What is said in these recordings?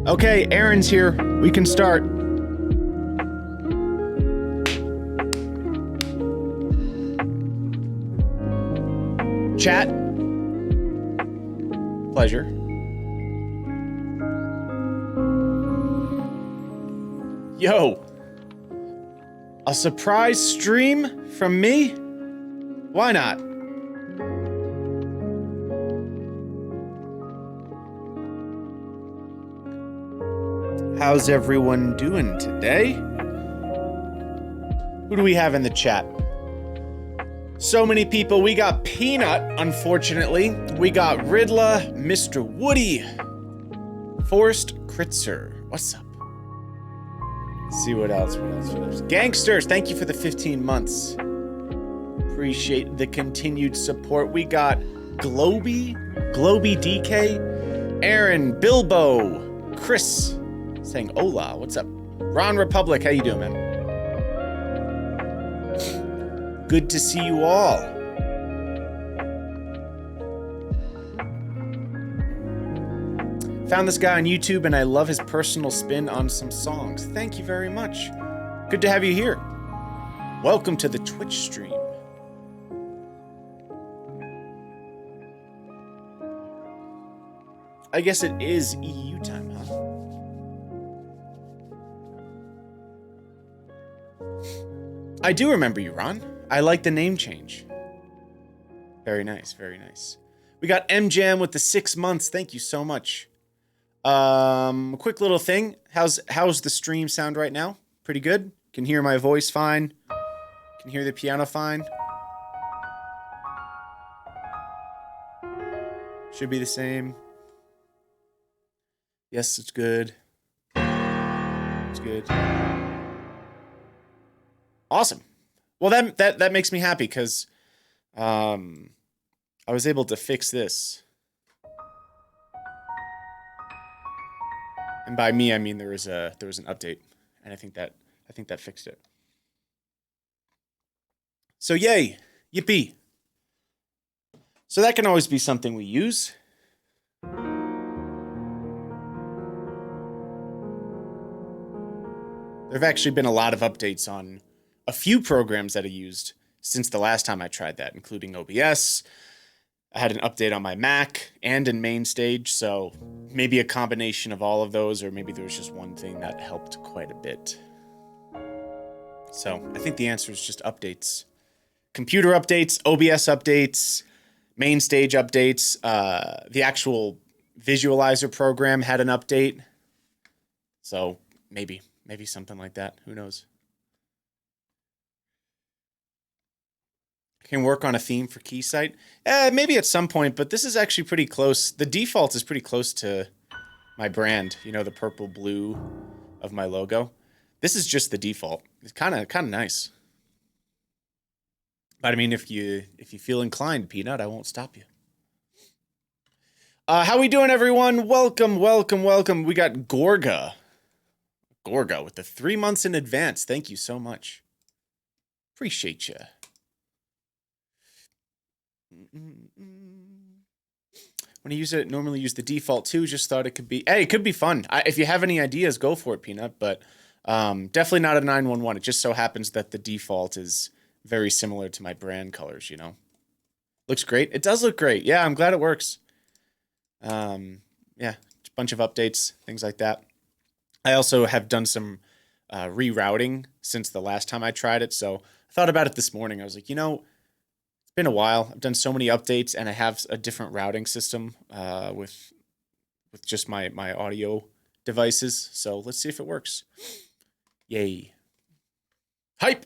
Okay, Aaron's here. We can start. Chat. Pleasure. Yo. A surprise stream from me? Why not? How's everyone doing today? Who do we have in the chat? So many people. We got Peenut, unfortunately. We got Riddler, Mr. Woody, Forrest Kritzer. What's up? Let's see what else. Gangsters, thank you for the 15 months. Appreciate the continued support. We got Globy DK, Aaron, Bilbo, Chris, saying hola. What's up? Ron Republic, how you doing, man? Good to see you all. Found this guy on YouTube and I love his personal spin on some songs. Thank you very much. Good to have you here. Welcome to the Twitch stream. I guess it is EU time, huh? I do remember you, Ron. I like the name change. Very nice, very nice. We got MJam with the 6 months. Thank you so much. Quick little thing. How's the stream sound right now? Pretty good? Can hear my voice fine. Can hear the piano fine. Should be the same. Yes, it's good. It's good. Awesome. Well, that makes me happy because I was able to fix this. And by me, I mean there was an update, and I think that fixed it. So yay, yippee. So that can always be something we use. There have actually been a lot of updates on a few programs that I used since the last time I tried that, including OBS. I had an update on my Mac and in MainStage, so maybe a combination of all of those, or maybe there was just one thing that helped quite a bit. So I think the answer is just updates. Computer updates, OBS updates, MainStage updates. The actual visualizer program had an update. So maybe something like that. Who knows? Can work on a theme for Keysight. Maybe at some point, but this is actually pretty close. The default is pretty close to my brand. You know, the purple blue of my logo. This is just the default. It's kind of nice. But I mean, if you feel inclined, Peenut, I won't stop you. How we doing, everyone? Welcome. We got Gorga with the 3 months in advance. Thank you so much. Appreciate you. When I use it, normally use the default too. Just thought it could be. Hey, it could be fun. If you have any ideas, go for it, Peenut. But definitely not a 911. It just so happens that the default is very similar to my brand colors. You know, looks great. It does look great. Yeah, I'm glad it works. Yeah, a bunch of updates, things like that. I also have done some rerouting since the last time I tried it. So I thought about it this morning. I was like, you know, it's been a while. I've done so many updates, and I have a different routing system with just my audio devices. So let's see if it works. Yay. Hype!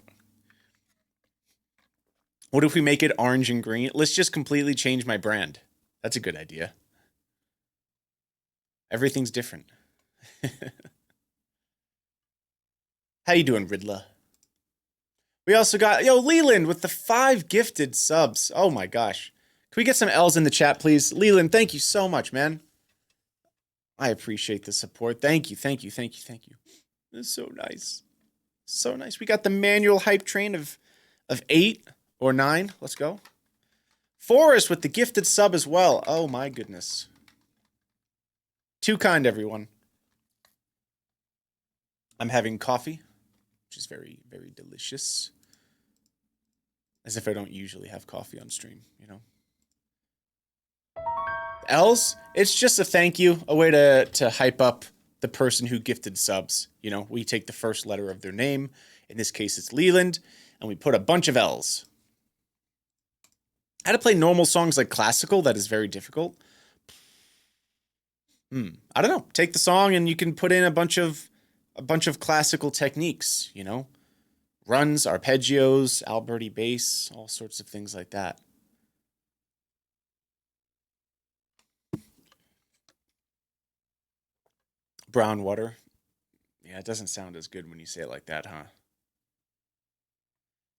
What if we make it orange and green? Let's just completely change my brand. That's a good idea. Everything's different. How you doing, Riddler? We also got, Leland with the 5 gifted subs. Oh my gosh. Can we get some L's in the chat, please? Leland, thank you so much, man. I appreciate the support. Thank you. It's so nice. So nice. We got the manual hype train of 8 or 9. Let's go. Forrest with the gifted sub as well. Oh my goodness. Too kind, everyone. I'm having coffee, which is very, very delicious. As if I don't usually have coffee on stream, you know? L's, it's just a thank you, a way to hype up the person who gifted subs. You know, we take the first letter of their name. In this case, it's Leland, and we put a bunch of L's. How to play normal songs like classical, that is very difficult. I don't know. Take the song and you can put in a bunch of classical techniques, you know? Runs, arpeggios, Alberti bass, all sorts of things like that. Brown water. Yeah, it doesn't sound as good when you say it like that, huh?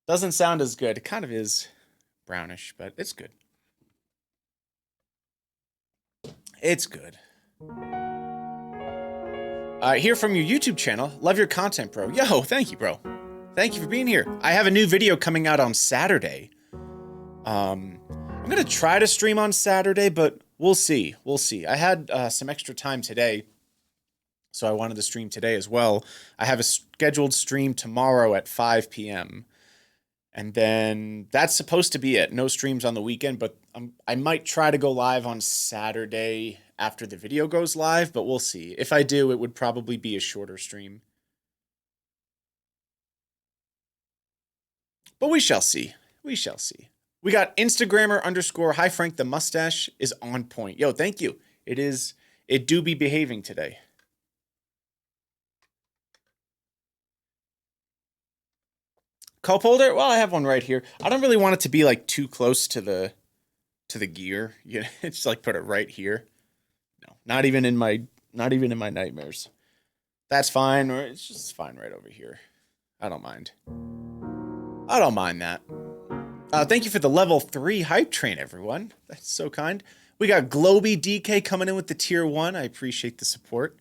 Doesn't sound as good. It kind of is brownish, but it's good. It's good. Hear from your YouTube channel. Love your content, bro. Yo, thank you, bro. Thank you for being here. I have a new video coming out on Saturday. I'm going to try to stream on Saturday, but we'll see. We'll see. I had some extra time today, so I wanted to stream today as well. I have a scheduled stream tomorrow at 5 p.m. And then that's supposed to be it. No streams on the weekend, but I might try to go live on Saturday after the video goes live, but we'll see. If I do, it would probably be a shorter stream. But we shall see. We shall see. We got Instagrammer _ Hi Frank, the mustache is on point. Yo, thank you. It do be behaving today. Cup holder? Well, I have one right here. I don't really want it to be like too close to the gear. You know, just like put it right here. No, not even in my nightmares. That's fine, or it's just fine right over here. I don't mind. I don't mind that. Thank you for the level 3 hype train, everyone. That's so kind. We got Globy DK coming in with the tier 1. I appreciate the support.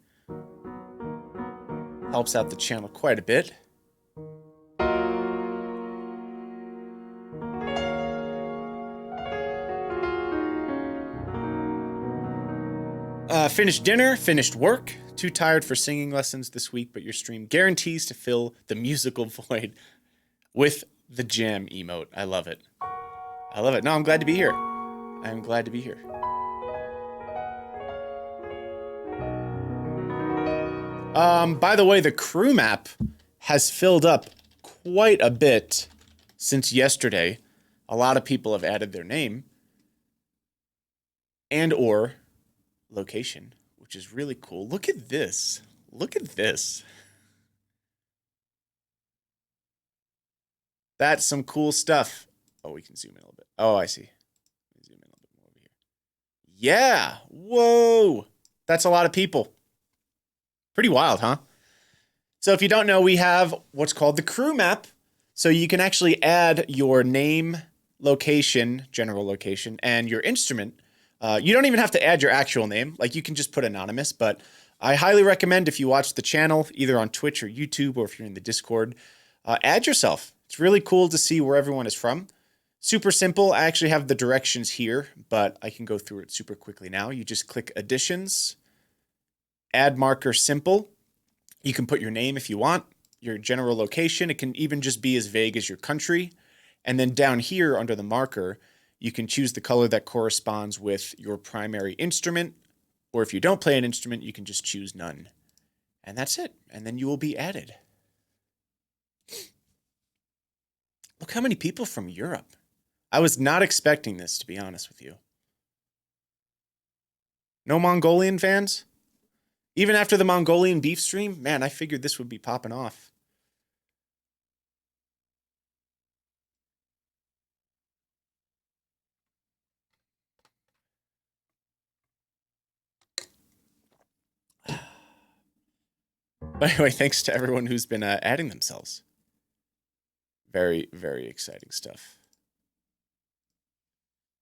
Helps out the channel quite a bit. Finished dinner, finished work. Too tired for singing lessons this week, but your stream guarantees to fill the musical void with the jam emote. I love it. I love it. No, I'm glad to be here. I'm glad to be here. By the way, the crew map has filled up quite a bit since yesterday. A lot of people have added their name and or location, which is really cool. Look at this. Look at this. That's some cool stuff. Oh, we can zoom in a little bit. Oh, I see. Zoom in a little bit more over here. Yeah. Whoa. That's a lot of people. Pretty wild, huh? So if you don't know, we have what's called the crew map. So you can actually add your name, location, general location, and your instrument. You don't even have to add your actual name. Like, you can just put anonymous, but I highly recommend if you watch the channel, either on Twitch or YouTube, or if you're in the Discord, add yourself. It's really cool to see where everyone is from. Super simple. I actually have the directions here, but I can go through it super quickly now. You just click additions, add marker simple. You can put your name if you want, your general location. It can even just be as vague as your country. And then down here under the marker, you can choose the color that corresponds with your primary instrument, or if you don't play an instrument, you can just choose none. And that's it. And then you will be added. Look how many people from Europe. I was not expecting this, to be honest with you. No Mongolian fans? Even after the Mongolian beef stream? Man, I figured this would be popping off. But anyway, thanks to everyone who's been adding themselves. Very, very exciting stuff.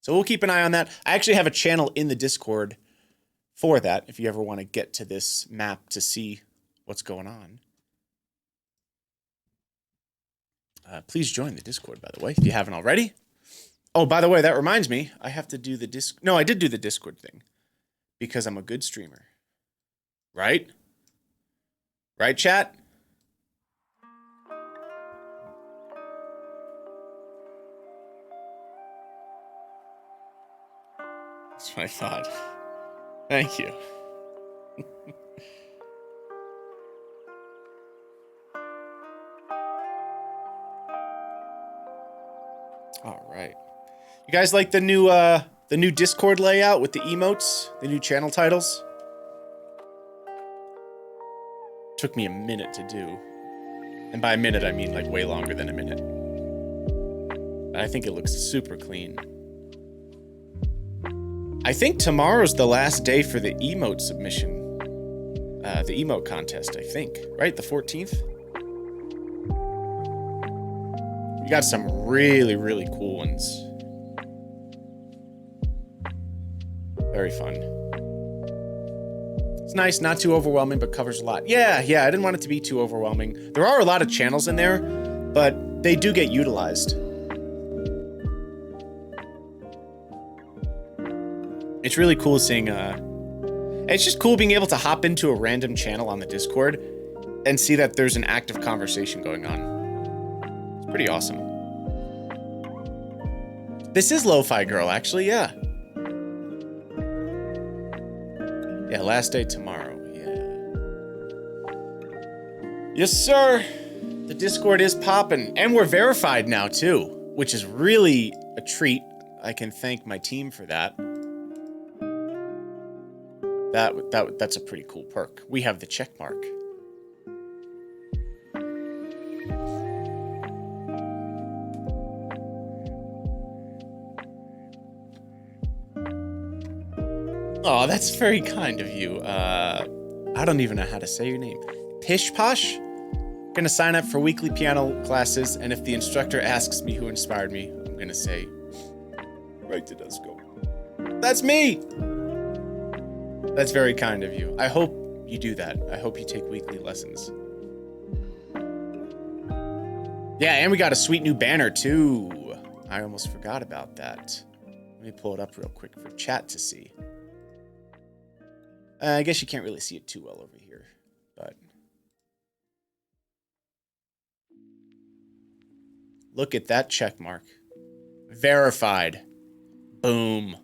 So we'll keep an eye on that. I actually have a channel in the Discord for that, if you ever want to get to this map to see what's going on. Please join the Discord, by the way, if you haven't already. Oh, by the way, that reminds me, I have to do the No, I did do the Discord thing because I'm a good streamer. Right? Right, chat? That's what I thought. Thank you. All right. You guys like the new Discord layout with the emotes, the new channel titles? Took me a minute to do. And by a minute, I mean like way longer than a minute. I think it looks super clean. I think tomorrow's the last day for the emote submission. The emote contest, I think. Right? The 14th? You got some really, really cool ones. Very fun. It's nice, not too overwhelming, but covers a lot. Yeah, I didn't want it to be too overwhelming. There are a lot of channels in there, but they do get utilized. It's really cool seeing, it's just cool being able to hop into a random channel on the Discord and see that there's an active conversation going on. It's pretty awesome. This is Lo-Fi Girl, actually, yeah. Yeah, last day tomorrow, yeah. Yes, sir. The Discord is popping, and we're verified now, too, which is really a treat. I can thank my team for that. That's a pretty cool perk. We have the check mark. Oh, that's very kind of you. I don't even know how to say your name. Pish Posh? Gonna sign up for weekly piano classes, and if the instructor asks me who inspired me, I'm gonna say, right, Tedesco. That's me! That's very kind of you. I hope you do that. I hope you take weekly lessons. Yeah, and we got a sweet new banner, too. I almost forgot about that. Let me pull it up real quick for chat to see. I guess you can't really see it too well over here, but... Look at that check mark. Verified. Boom.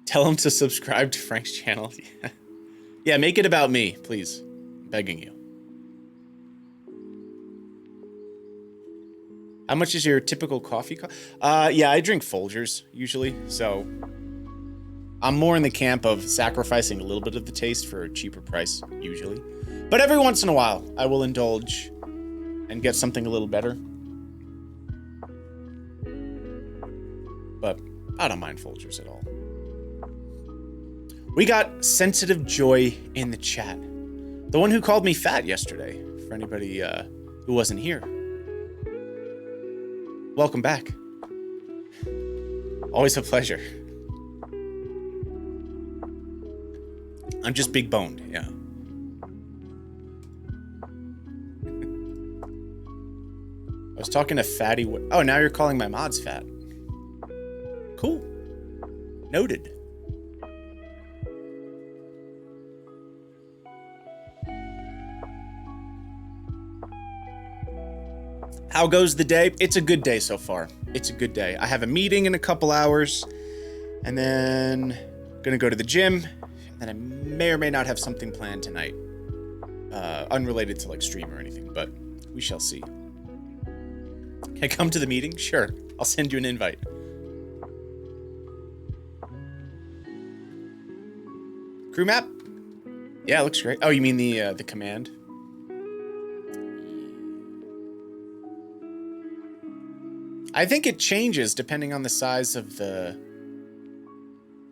Tell him to subscribe to Frank's channel. Yeah, make it about me, please. I'm begging you. How much is your typical coffee? Yeah, I drink Folgers usually, so I'm more in the camp of sacrificing a little bit of the taste for a cheaper price usually. But every once in a while, I will indulge and get something a little better. But I don't mind Folgers at all. We got Sensitive Joy in the chat. The one who called me fat yesterday, for anybody who wasn't here. Welcome back. Always a pleasure. I'm just big boned, yeah. I was talking to Fatty. Oh, now you're calling my mods fat. Cool. Noted. How goes the day? It's a good day so far. It's a good day. I have a meeting in a couple hours, and then I'm gonna go to the gym, and I may or may not have something planned tonight. Unrelated to like stream or anything, but we shall see. Can I come to the meeting? Sure. I'll send you an invite. Crew map? Yeah, it looks great. Oh, you mean the command? I think it changes depending on the size of the...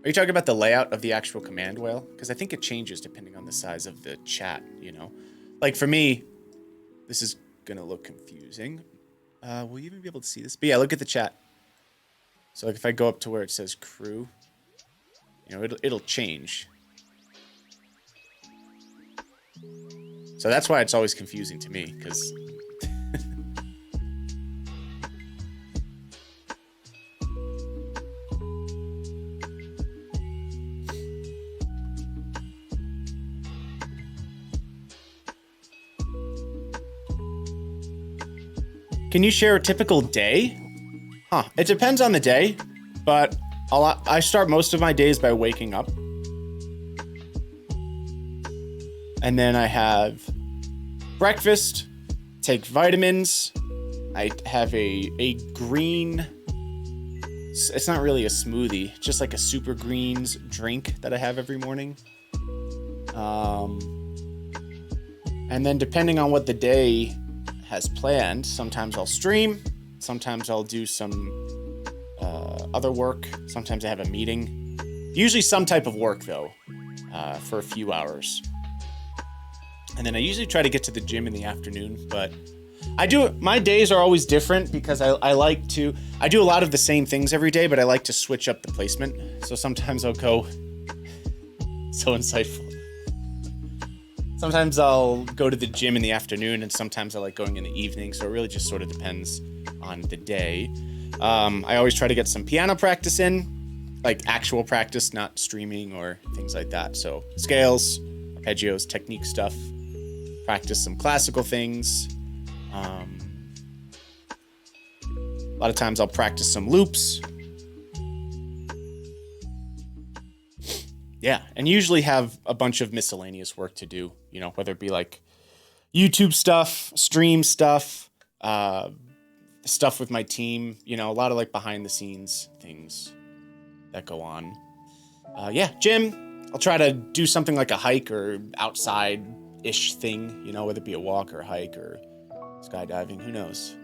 Are you talking about the layout of the actual command whale? Because I think it changes depending on the size of the chat, you know? Like for me, this is gonna look confusing. Will you even be able to see this? But yeah, look at the chat. So like if I go up to where it says crew, you know, it'll change. So that's why it's always confusing to me, because... Can you share a typical day? Huh, it depends on the day, but I start most of my days by waking up. And then I have breakfast, take vitamins. I have a green, it's not really a smoothie, just like a super greens drink that I have every morning. And then depending on what the day has planned, sometimes I'll stream, sometimes I'll do some other work, sometimes I have a meeting. Usually some type of work though, for a few hours. And then I usually try to get to the gym in the afternoon, but my days are always different because I do a lot of the same things every day, but I like to switch up the placement. So sometimes I'll go, so insightful. Sometimes I'll go to the gym in the afternoon, and sometimes I like going in the evening. So it really just sort of depends on the day. I always try to get some piano practice in, like actual practice, not streaming or things like that. So scales, arpeggios, technique stuff, practice some classical things. A lot of times I'll practice some loops. Yeah, and usually have a bunch of miscellaneous work to do, you know, whether it be like YouTube stuff, stream stuff, stuff with my team, you know, a lot of like behind the scenes things that go on. Yeah, gym. I'll try to do something like a hike or outside-ish thing, you know, whether it be a walk or a hike or skydiving, who knows.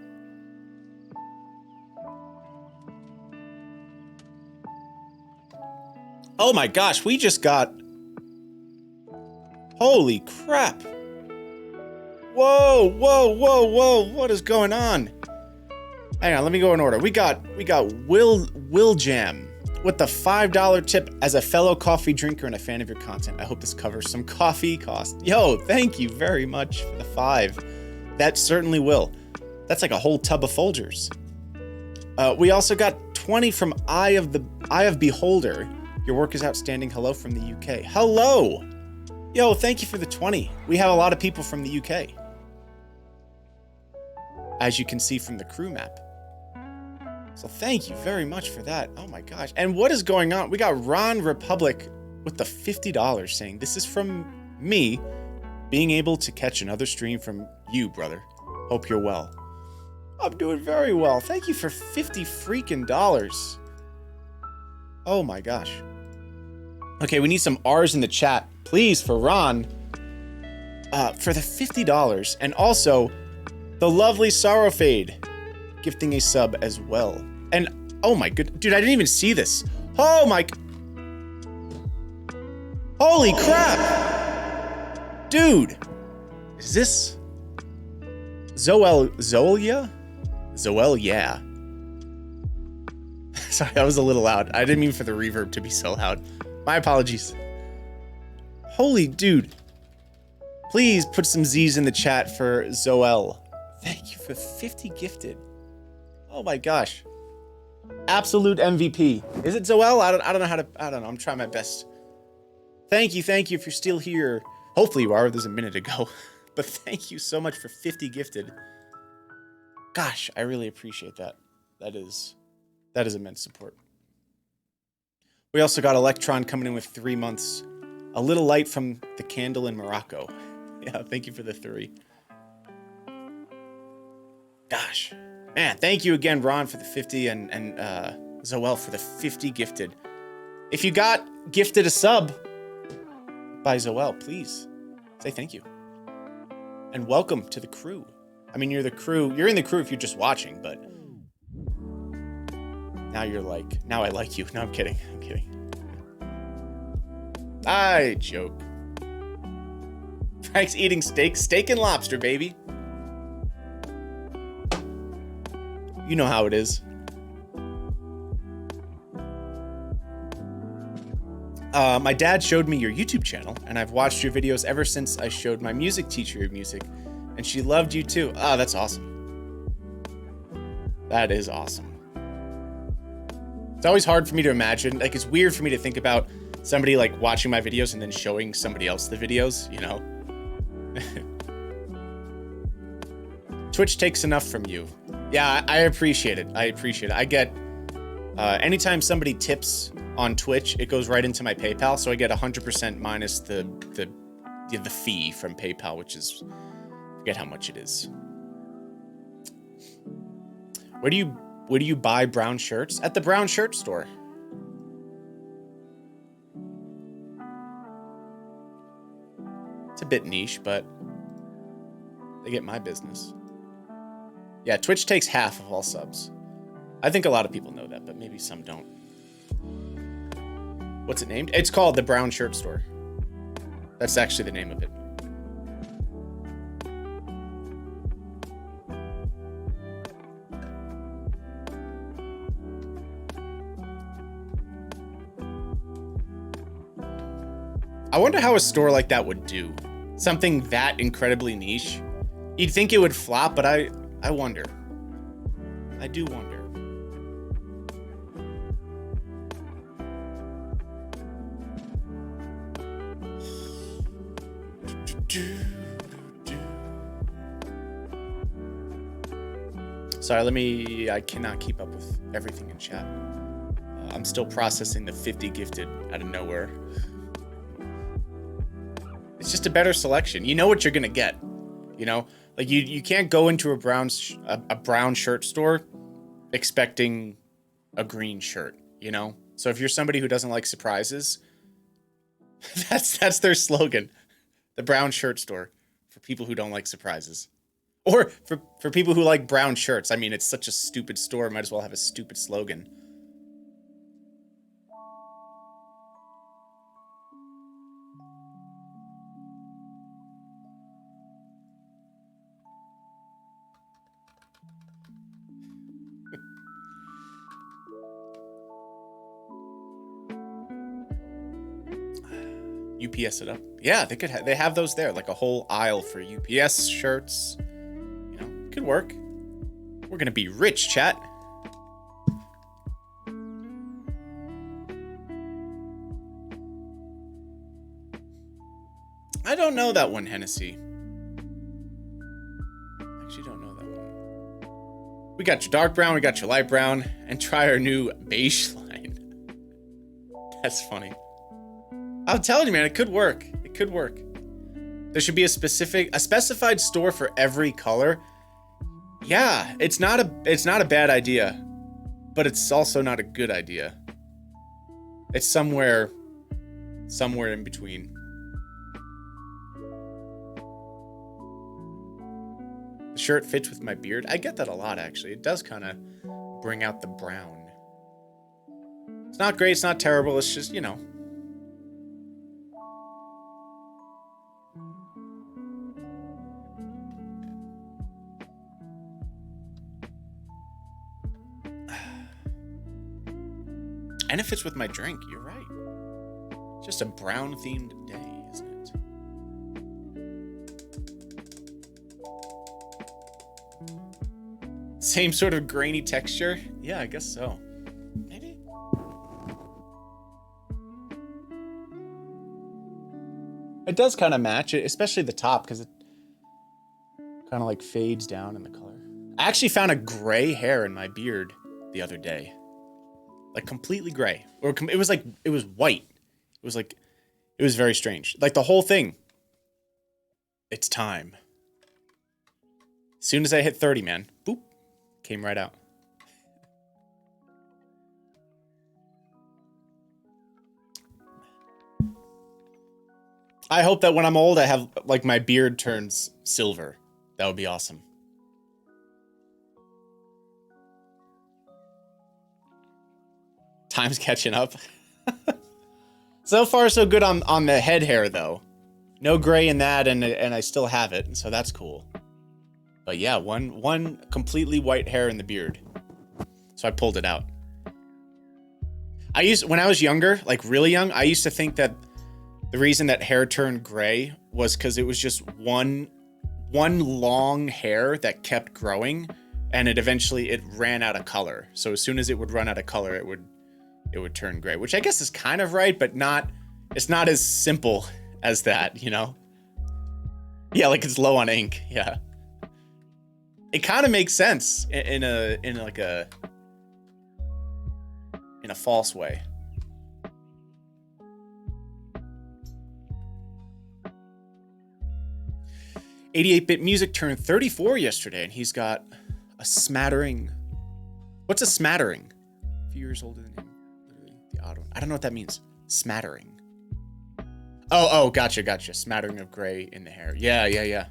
Oh my gosh, we just got... Holy crap. Whoa, whoa, whoa, whoa. What is going on? Hang on, let me go in order. We got Will Jam with the $5 tip as a fellow coffee drinker and a fan of your content. I hope this covers some coffee cost. Yo, thank you very much for the 5. That certainly will. That's like a whole tub of Folgers. We also got 20 from Eye of Beholder. Your work is outstanding. Hello from the UK. Hello. Yo, thank you for the 20. We have a lot of people from the UK. As you can see from the crew map. So thank you very much for that. Oh my gosh. And what is going on? We got Ron Republic with the $50 saying, this is from me being able to catch another stream from you, brother. Hope you're well. I'm doing very well. Thank you for 50 freaking dollars. Oh my gosh. Okay, we need some R's in the chat, please, for Ron. For the $50. And also, the lovely Sorrow Fade gifting a sub as well. And, oh my good, dude, I didn't even see this. Oh my, holy crap. Dude, is this Zoelia? Yeah. Sorry, that was a little loud. I didn't mean for the reverb to be so loud. My apologies. Holy dude. Please put some Z's in the chat for Zoel. Thank you for 50 gifted. Oh my gosh. Absolute MVP. Is it Zoel? I don't know how to, I don't know. I'm trying my best. Thank you if you're still here. Hopefully you are. There's a minute ago. But thank you so much for 50 gifted. Gosh, I really appreciate that. That is immense support. We also got Electron coming in with 3 months. A little light from the candle in Morocco. Yeah, thank you for the 3. Gosh. Man, thank you again, Ron, for the 50 and Zoel for the 50 gifted. If you got gifted a sub by Zoel, please say thank you. And welcome to the crew. I mean, you're the crew. You're in the crew if you're just watching, but now you're like, now I like you. No, I'm kidding. I'm kidding. I joke. Frank's eating steak and lobster, baby. You know how it is. My dad showed me your YouTube channel, and I've watched your videos ever since I showed my music teacher your music, and she loved you too. Ah, that's awesome. That is awesome. It's always hard for me to imagine. Like, it's weird for me to think about somebody like watching my videos and then showing somebody else the videos, you know? Twitch takes enough from you. Yeah, I appreciate it. I get, anytime somebody tips on Twitch, it goes right into my PayPal, so I get 100% minus the fee from PayPal, which is, I forget how much it is. Where do you buy brown shirts? At the brown shirt store. It's a bit niche, but they get my business. Yeah, Twitch takes half of all subs. I think a lot of people know that, but maybe some don't. What's it named? It's called the Brown Shirt Store. That's actually the name of it. I wonder how a store like that would do. Something that incredibly niche. You'd think it would flop, but I wonder. I do wonder. Sorry, I cannot keep up with everything in chat. I'm still processing the 50 gifted out of nowhere. It's just a better selection. You know what you're gonna get, you know? Like you can't go into a brown shirt store expecting a green shirt, you know? So if you're somebody who doesn't like surprises, that's their slogan. The brown shirt store for people who don't like surprises. Or for people who like brown shirts. I mean, it's such a stupid store, might as well have a stupid slogan. UPS it up. Yeah, they could. They have those there, like a whole aisle for UPS shirts. You know, could work. We're gonna be rich, chat. I don't know that one, Hennessy. Actually, don't know that one. We got your dark brown, we got your light brown, and try our new beige line. That's funny. I'm telling you, man, it could work. It could work. There should be a specified store for every color. Yeah, it's not a bad idea, but it's also not a good idea. It's somewhere in between. The shirt fits with my beard. I get that a lot, actually. It does kind of bring out the brown. It's not great, it's not terrible, it's just, you know. And it fits with my drink, you're right. It's just a brown-themed day, isn't it? Same sort of grainy texture? Yeah, I guess so. Maybe? It does kind of match it, especially the top, because it kind of like fades down in the color. I actually found a gray hair in my beard the other day. Like completely gray. Or it was white. It was very strange. Like the whole thing. It's time. As soon as I hit 30, man, boop, came right out. I hope that when I'm old, I have, like, my beard turns silver. That would be awesome. Time's catching up. So far, so good on the head hair, though. No gray in that, and I still have it, so that's cool. But yeah, one completely white hair in the beard. So I pulled it out. When I was younger, like really young, I used to think that the reason that hair turned gray was because it was just one long hair that kept growing, and it ran out of color. So as soon as it would run out of color, it would turn gray, which I guess is kind of right, but it's not as simple as that, you know? Yeah, like it's low on ink, yeah. It kind of makes sense in a false way. 88-bit Music turned 34 yesterday, and he's got a smattering. What's a smattering? A few years older than him. Literally, the odd one. I don't know what that means. Smattering. Oh, gotcha. Smattering of gray in the hair. Yeah.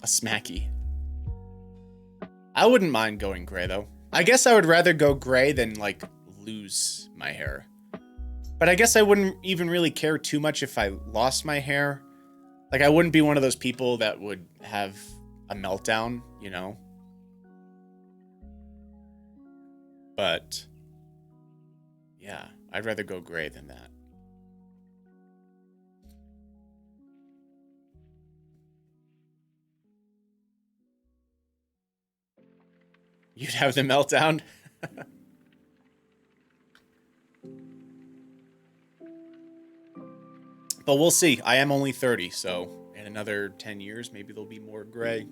A smacky. I wouldn't mind going gray, though. I guess I would rather go gray than, like, lose my hair. But I guess I wouldn't even really care too much if I lost my hair. Like, I wouldn't be one of those people that would have a meltdown, you know? But, yeah, I'd rather go gray than that. You'd have the meltdown? But we'll see. I am only 30, so in another 10 years, maybe there'll be more gray.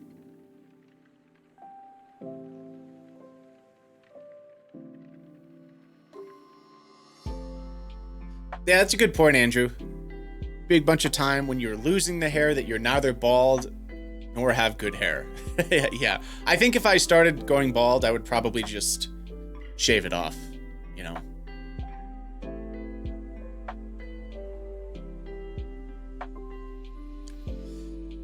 Yeah, that's a good point, Andrew. Big bunch of time when you're losing the hair that you're neither bald nor have good hair. Yeah. I think if I started going bald, I would probably just shave it off, you know?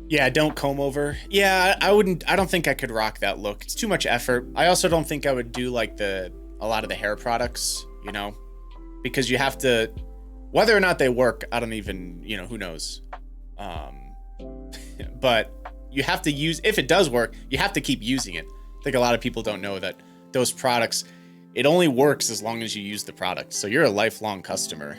Yeah, don't comb over. Yeah, I don't think I could rock that look. It's too much effort. I also don't think I would do like a lot of the hair products, you know? Because you have to, whether or not they work, I don't even, you know, who knows? But you have to use, if it does work, you have to keep using it. I think a lot of people don't know that those products, It only works as long as you use the product. So you're a lifelong customer.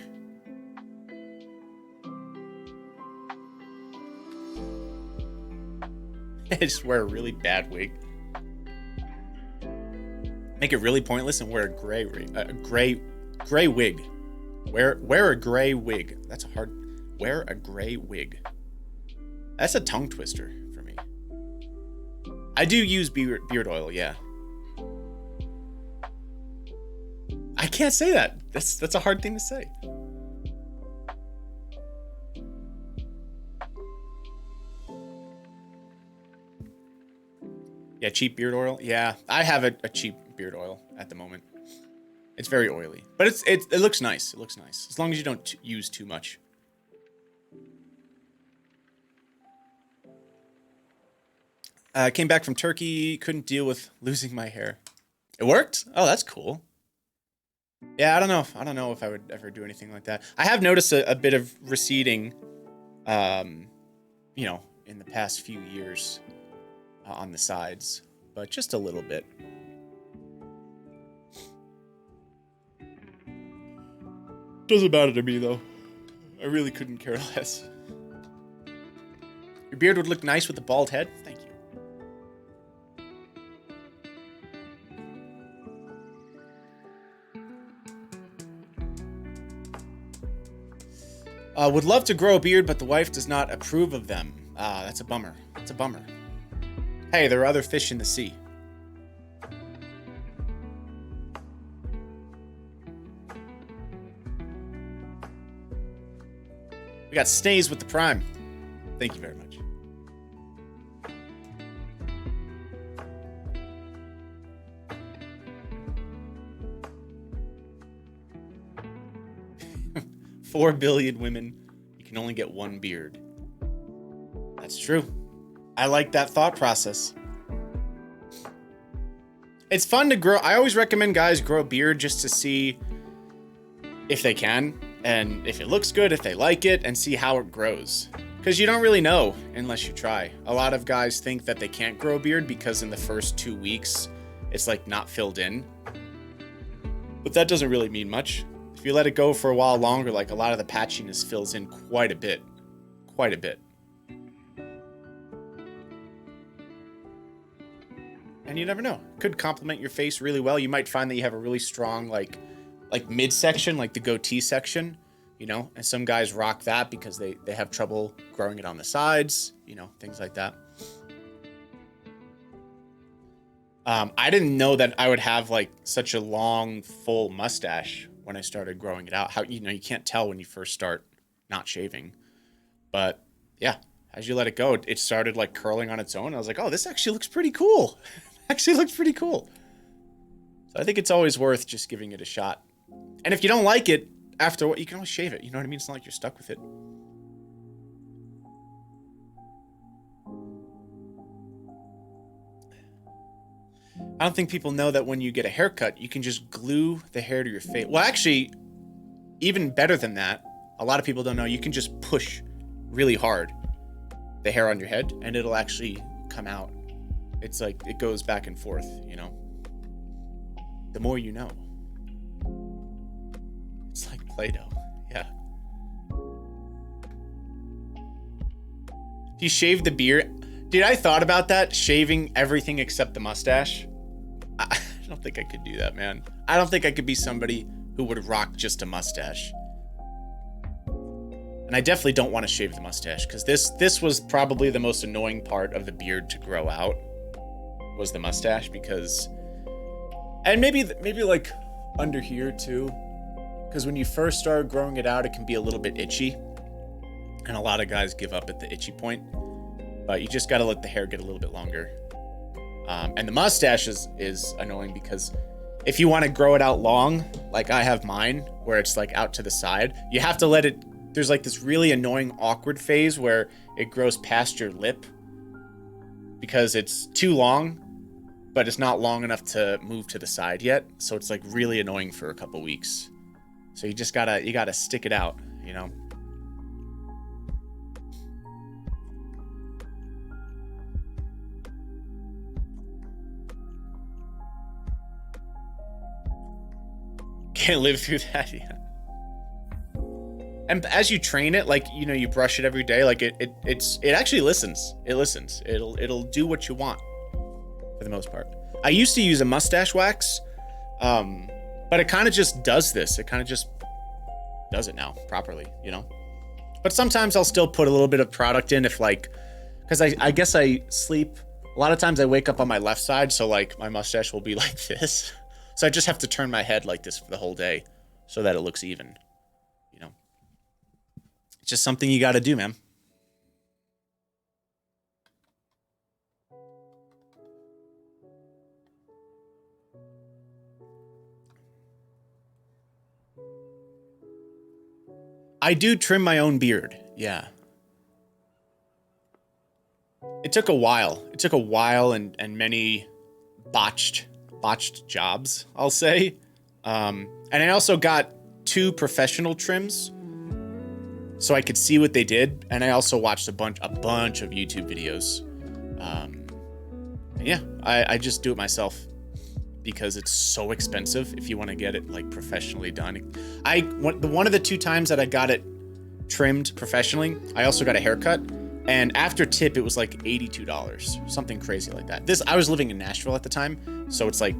I just wear a really bad wig. Make it really pointless and wear a gray wig. Wear a gray wig. That's a hard. Wear a gray wig. That's a tongue twister for me. I do use beard oil, yeah. I can't say that. That's a hard thing to say. Yeah, cheap beard oil. Yeah, I have a cheap beard oil at the moment. It's very oily, but it looks nice. It looks nice as long as you don't use too much. Came back from Turkey. Couldn't deal with losing my hair. It worked. Oh, that's cool. Yeah, I don't know if I would ever do anything like that. I have noticed a bit of receding, you know, in the past few years on the sides, but just a little bit. Doesn't matter to me though. I really couldn't care less. Your beard would look nice with a bald head. Thank you. Would love to grow a beard, but the wife does not approve of them. That's a bummer. That's a bummer. Hey, there are other fish in the sea. We got Snays with the Prime. Thank you very much. Four billion women, you can only get one beard. That's true. I like that thought process. It's fun to grow. I always recommend guys grow a beard just to see if they can, and if it looks good, if they like it, and see how it grows. Because you don't really know unless you try. A lot of guys think that they can't grow a beard because in the first 2 weeks, it's like not filled in. But that doesn't really mean much. If you let it go for a while longer, like a lot of the patchiness fills in quite a bit. Quite a bit. And you never know. Could complement your face really well. You might find that you have a really strong, like midsection, like the goatee section, you know, and some guys rock that because they have trouble growing it on the sides, you know, things like that. I didn't know that I would have like such a long, full mustache when I started growing it out. How, you know, you can't tell when you first start not shaving, but yeah, as you let it go, it started like curling on its own. I was like, oh, this actually looks pretty cool. Actually looks pretty cool. So I think it's always worth just giving it a shot. And if you don't like it, after what, you can always shave it. You know what I mean? It's not like you're stuck with it. I don't think people know that when you get a haircut, you can just glue the hair to your face. Well, actually, even better than that, a lot of people don't know, you can just push really hard the hair on your head and it'll actually come out. It's like, it goes back and forth, you know? The more you know. It's like Play-Doh, yeah. If you shave the beard... Dude, I thought about that, shaving everything except the mustache. I don't think I could do that, man. I don't think I could be somebody who would rock just a mustache. And I definitely don't want to shave the mustache, because this was probably the most annoying part of the beard to grow out, was the mustache, because... And maybe like under here too, because when you first start growing it out, it can be a little bit itchy, and a lot of guys give up at the itchy point. But you just got to let the hair get a little bit longer. And the mustache is annoying because if you want to grow it out long, like I have mine, where it's like out to the side, you have to let it, there's like this really annoying awkward phase where it grows past your lip because it's too long, but it's not long enough to move to the side yet. So it's like really annoying for a couple weeks. So you just gotta stick it out, you know? can't live through that. Yeah. And as you train it, like, you know, you brush it every day, like it actually listens. It listens. It'll do what you want for the most part. I used to use a mustache wax, but it kind of just does this. It kind of just does it now properly, you know? But sometimes I'll still put a little bit of product in if like, because I guess I sleep, a lot of times I wake up on my left side, so like my mustache will be like this. So I just have to turn my head like this for the whole day so that it looks even. Just something you got to do, man. I do trim my own beard. Yeah. It took a while. It took a while and many botched jobs, I'll say. And I also got 2 professional trims, so I could see what they did, and I also watched a bunch of YouTube videos. Yeah, I just do it myself because it's so expensive if you want to get it like professionally done. One of the 2 times that I got it trimmed professionally, I also got a haircut, and after tip it was like $82, something crazy like that. I was living in Nashville at the time, so it's like,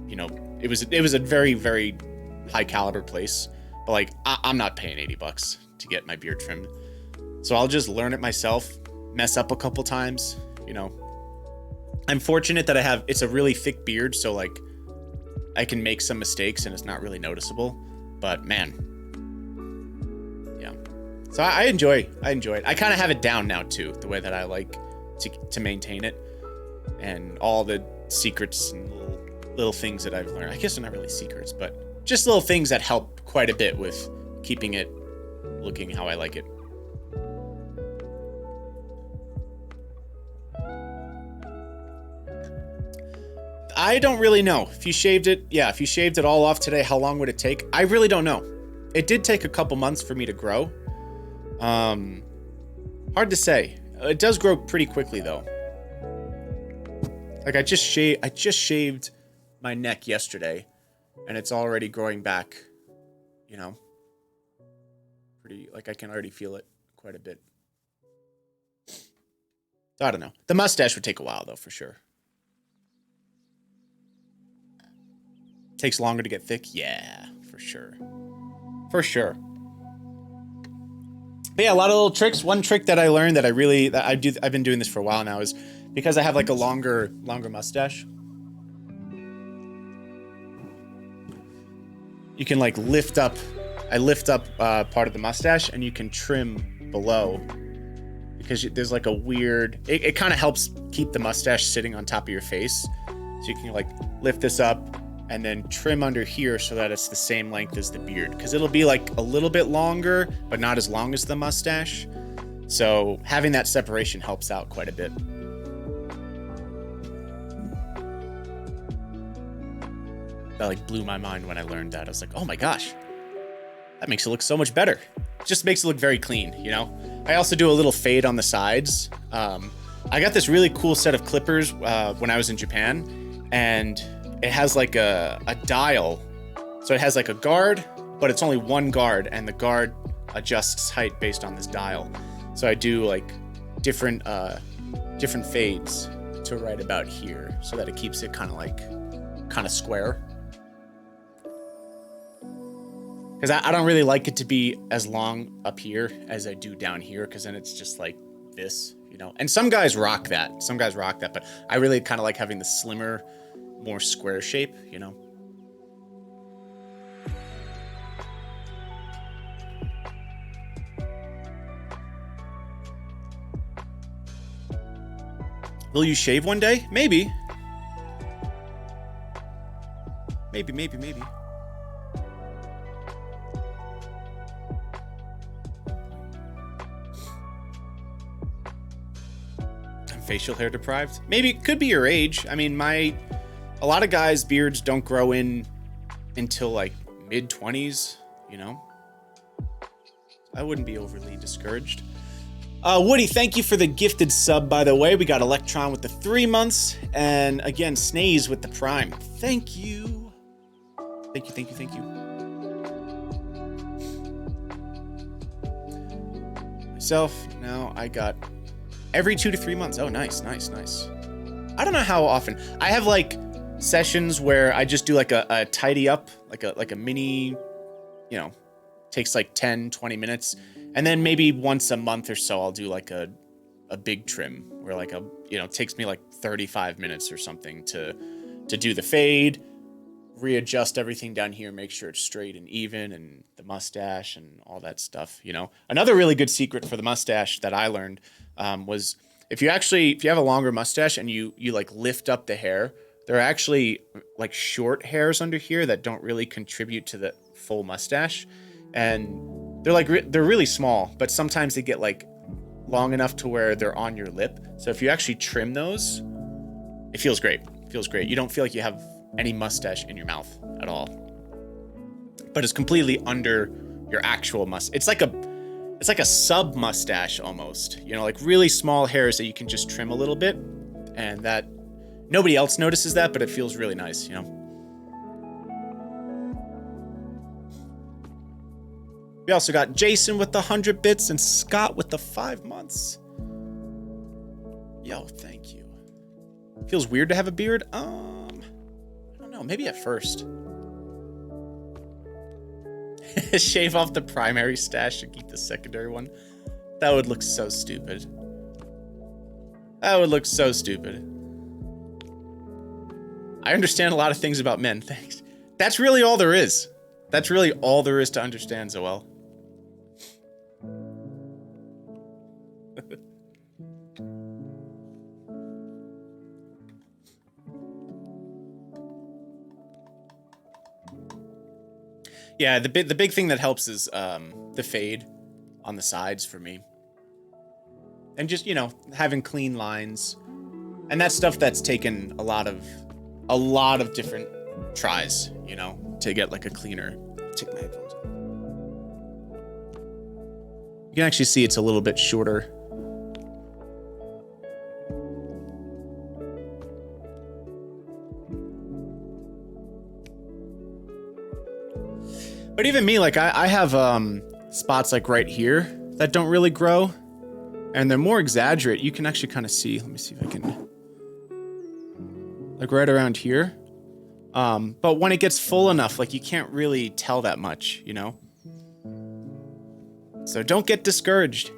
you know, it was a very, very high caliber place, but like I'm not paying $80 to get my beard trimmed. So I'll just learn it myself, mess up a couple times, you know. I'm fortunate that it's a really thick beard, so like I can make some mistakes and it's not really noticeable, but man, yeah. So I enjoy it. I kind of have it down now too, the way that I like to maintain it, and all the secrets and little things that I've learned. I guess they're not really secrets, but just little things that help quite a bit with keeping it looking how I like it. I don't really know. If you shaved it all off today, how long would it take? I really don't know. It did take a couple months for me to grow. Hard to say. It does grow pretty quickly though. Like I just shaved my neck yesterday, and it's already growing back, you know. Like I can already feel it quite a bit. So I don't know. The mustache would take a while though, for sure. Takes longer to get thick? Yeah, for sure. For sure. But yeah, a lot of little tricks. One trick that I learned that I've been doing this for a while now is because I have like a longer mustache. You can like lift up part of the mustache, and you can trim below, because there's like a weird, it kind of helps keep the mustache sitting on top of your face. So you can like lift this up and then trim under here so that it's the same length as the beard, because it'll be like a little bit longer, but not as long as the mustache. So having that separation helps out quite a bit. That like blew my mind when I learned that. I was like, oh my gosh, that makes it look so much better. It just makes it look very clean, you know? I also do a little fade on the sides. I got this really cool set of clippers when I was in Japan, and it has like a dial. So it has like a guard, but it's only one guard, and the guard adjusts height based on this dial. So I do like different fades to right about here, so that it keeps it kind of square. Because I don't really like it to be as long up here as I do down here, because then it's just like this, you know? And some guys rock that, but I really kind of like having the slimmer, more square shape, you know? Will you shave one day? Maybe. Maybe. Facial hair deprived? Maybe it could be your age. I mean, a lot of guys' beards don't grow in until like mid-20s, you know? I wouldn't be overly discouraged. Woody, thank you for the gifted sub, by the way. We got Electron with the 3 months, and again, Snaze with the Prime. Thank you. Thank you. Myself, now I got every 2 to 3 months. Oh, nice, nice, nice. I don't know how often. I have like sessions where I just do like a tidy up, like a mini, you know, takes like 10, 20 minutes. And then maybe once a month or so, I'll do like a big trim where like it takes me like 35 minutes or something to do the fade, readjust everything down here, make sure it's straight and even, and the mustache and all that stuff, you know. Another really good secret for the mustache that I learned was if you have a longer mustache and you like lift up the hair, there are actually like short hairs under here that don't really contribute to the full mustache, and they're really small, but sometimes they get like long enough to where they're on your lip. So if you actually trim those, it feels great. It feels great. You don't feel like you have any mustache in your mouth at all, but it's completely under your actual mustache. It's like a sub mustache almost, you know, like really small hairs that you can just trim a little bit, and that nobody else notices that, but it feels really nice, you know. We also got Jason with the 100 bits and Scott with the 5 months. Yo, thank you. Feels weird to have a beard. I don't know, maybe at first. Shave off the primary stash and keep the secondary one. That would look so stupid. That would look so stupid. I understand a lot of things about men, thanks. That's really all there is. That's really all there is to understand, Zoel. Yeah, the big thing that helps is the fade on the sides for me. And just, you know, having clean lines. And that's stuff that's taken a lot of different tries, you know, to get like a cleaner. Take my headphones off. You can actually see it's a little bit shorter. But even me, like I have spots like right here that don't really grow, and they're more exaggerate. You can actually kind of see. Let me see if I can, like right around here. But when it gets full enough, like you can't really tell that much, you know? So don't get discouraged.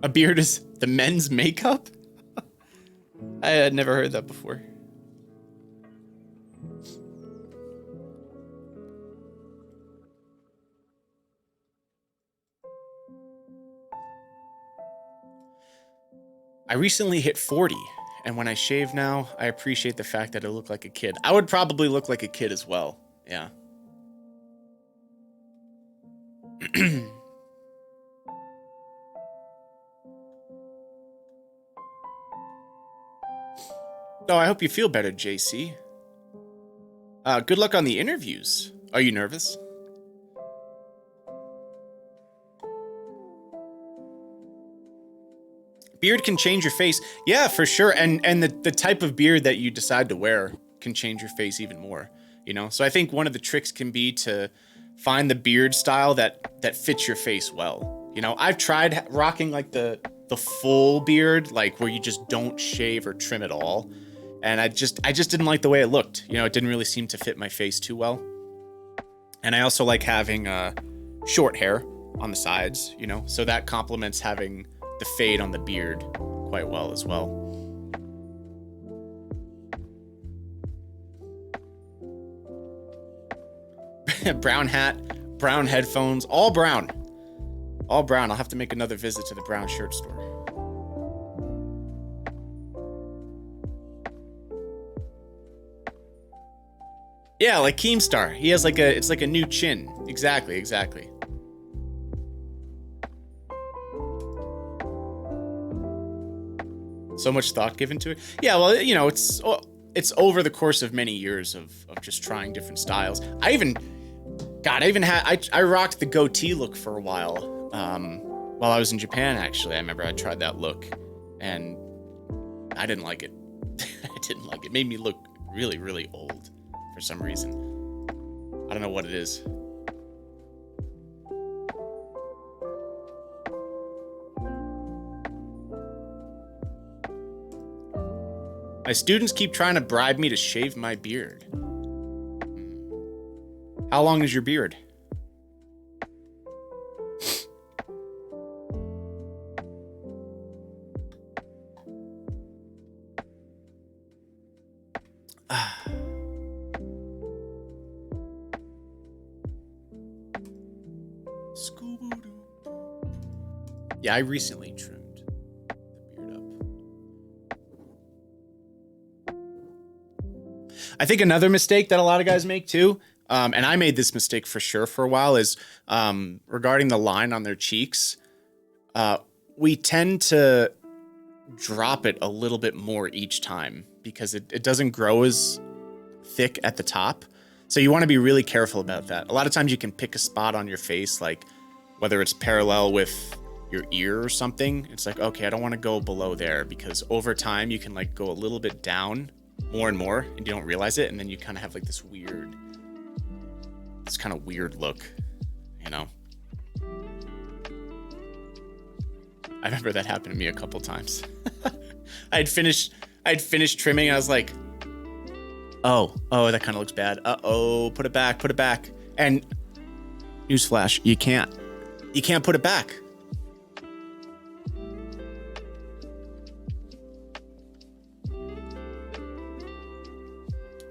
A beard is the men's makeup? I had never heard that before. I recently hit 40, and when I shave now, I appreciate the fact that I look like a kid. I would probably look like a kid as well, yeah. Oh, I hope you feel better, JC. Good luck on the interviews. Are you nervous? Beard can change your face. Yeah, for sure. And the type of beard that you decide to wear can change your face even more, you know? So I think one of the tricks can be to find the beard style that fits your face well. You know, I've tried rocking like the full beard, like where you just don't shave or trim at all. And I just didn't like the way it looked. You know, it didn't really seem to fit my face too well. And I also like having short hair on the sides, you know? So that complements having the fade on the beard quite well as well. Brown hat, brown headphones, all brown. All brown. I'll have to make another visit to the brown shirt store. Yeah, like Keemstar. He has like it's like a new chin. Exactly, exactly. So much thought given to it. Yeah, well, you know, it's over the course of many years of just trying different styles. I rocked the goatee look for a while I was in Japan, actually. I remember I tried that look, and I didn't like it. I didn't like it. It made me look really, really old for some reason. I don't know what it is. My students keep trying to bribe me to shave my beard. How long is your beard? Yeah, I recently trimmed the beard up. I think another mistake that a lot of guys make too, and I made this mistake for sure for a while, is regarding the line on their cheeks. We tend to drop it a little bit more each time because it doesn't grow as thick at the top. So you want to be really careful about that. A lot of times you can pick a spot on your face, like whether it's parallel with your ear or something. It's like, okay, I don't want to go below there, because over time you can like go a little bit down more and more and you don't realize it. And then you kind of have like this kind of weird look, you know? I remember that happened to me a couple times. I'd finished trimming and I was like, oh, that kind of looks bad. Uh-oh, put it back. And newsflash, you can't put it back.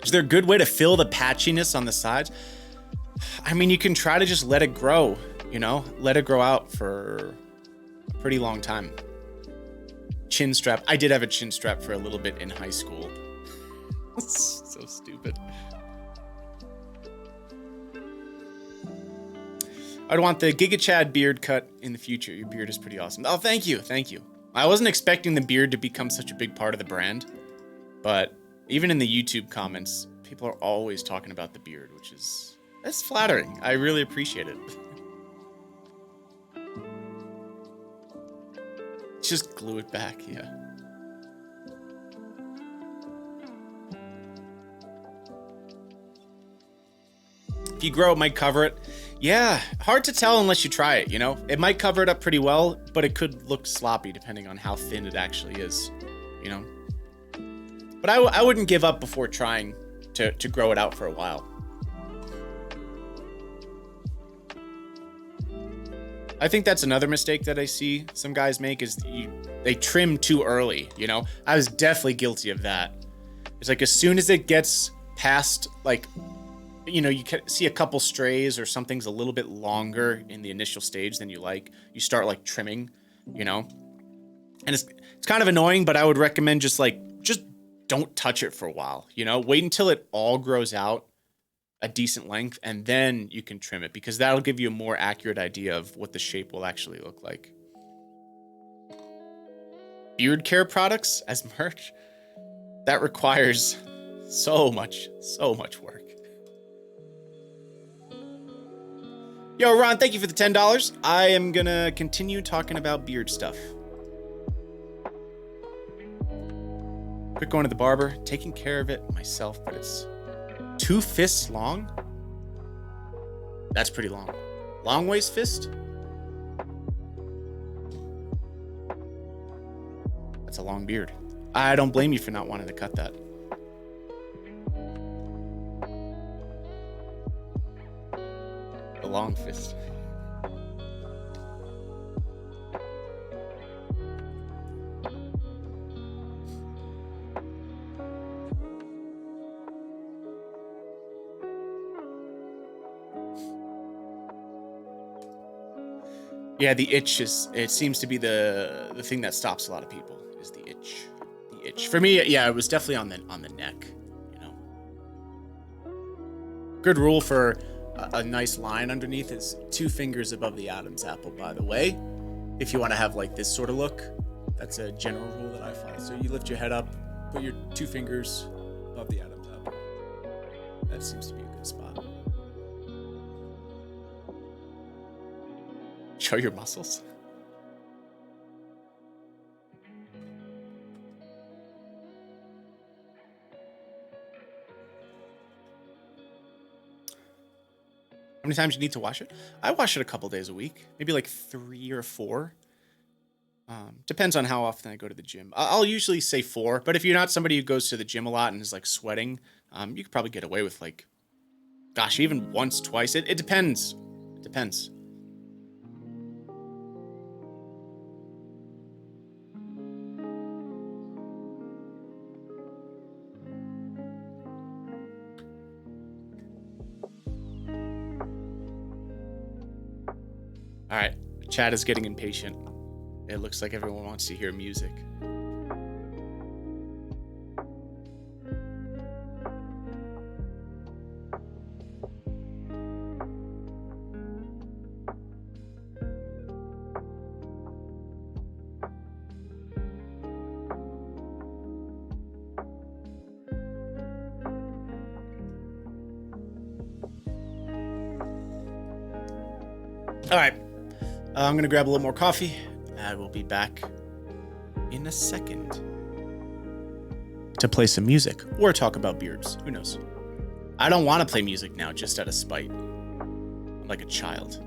Is there a good way to fill the patchiness on the sides? I mean, you can try to just let it grow, you know? Let it grow out for a pretty long time. Chin strap. I did have a chin strap for a little bit in high school. So stupid. I'd want the Giga Chad beard cut in the future. Your beard is pretty awesome. Oh, thank you. I wasn't expecting the beard to become such a big part of the brand, but even in the YouTube comments, people are always talking about the beard, that's flattering. I really appreciate it. Just glue it back, yeah. If you grow, it might cover it. Yeah, hard to tell unless you try it, you know? It might cover it up pretty well, but it could look sloppy depending on how thin it actually is, you know? But I wouldn't give up before trying to grow it out for a while. I think that's another mistake that I see some guys make, is they trim too early, you know? I was definitely guilty of that. It's like as soon as it gets past, like, you know, you can see a couple strays or something's a little bit longer in the initial stage than you like, you start like trimming, you know? And it's kind of annoying, but I would recommend just don't touch it for a while, you know? Wait until it all grows out a decent length, and then you can trim it, because that'll give you a more accurate idea of what the shape will actually look like. Beard care products as merch? That requires so much work. Yo, Ron, thank you for the $10. I am gonna continue talking about beard stuff. Quit going to the barber, taking care of it myself, but it's 2 fists long? That's pretty long. Long waist fist? That's a long beard. I don't blame you for not wanting to cut that. A long fist. Yeah, the itch it seems to be the thing that stops a lot of people, is the itch. The itch. For me, yeah, it was definitely on the neck, you know. Good rule for a nice line underneath is 2 fingers above the Adam's apple, by the way. If you want to have like this sort of look, that's a general rule that I follow. So you lift your head up, put your 2 fingers above the Adam's apple. That seems to be a good spot. Show your muscles. How many times you need to wash it? I wash it a couple days a week, maybe like 3 or 4. Depends on how often I go to the gym. I'll usually say 4, but if you're not somebody who goes to the gym a lot and is like sweating, you could probably get away with like, gosh, even once, twice. It depends. It depends. All right, chat is getting impatient. It looks like everyone wants to hear music. All right, I'm gonna grab a little more coffee. I will be back in a second to play some music or talk about beards. Who knows? I don't want to play music now, just out of spite. I'm like a child.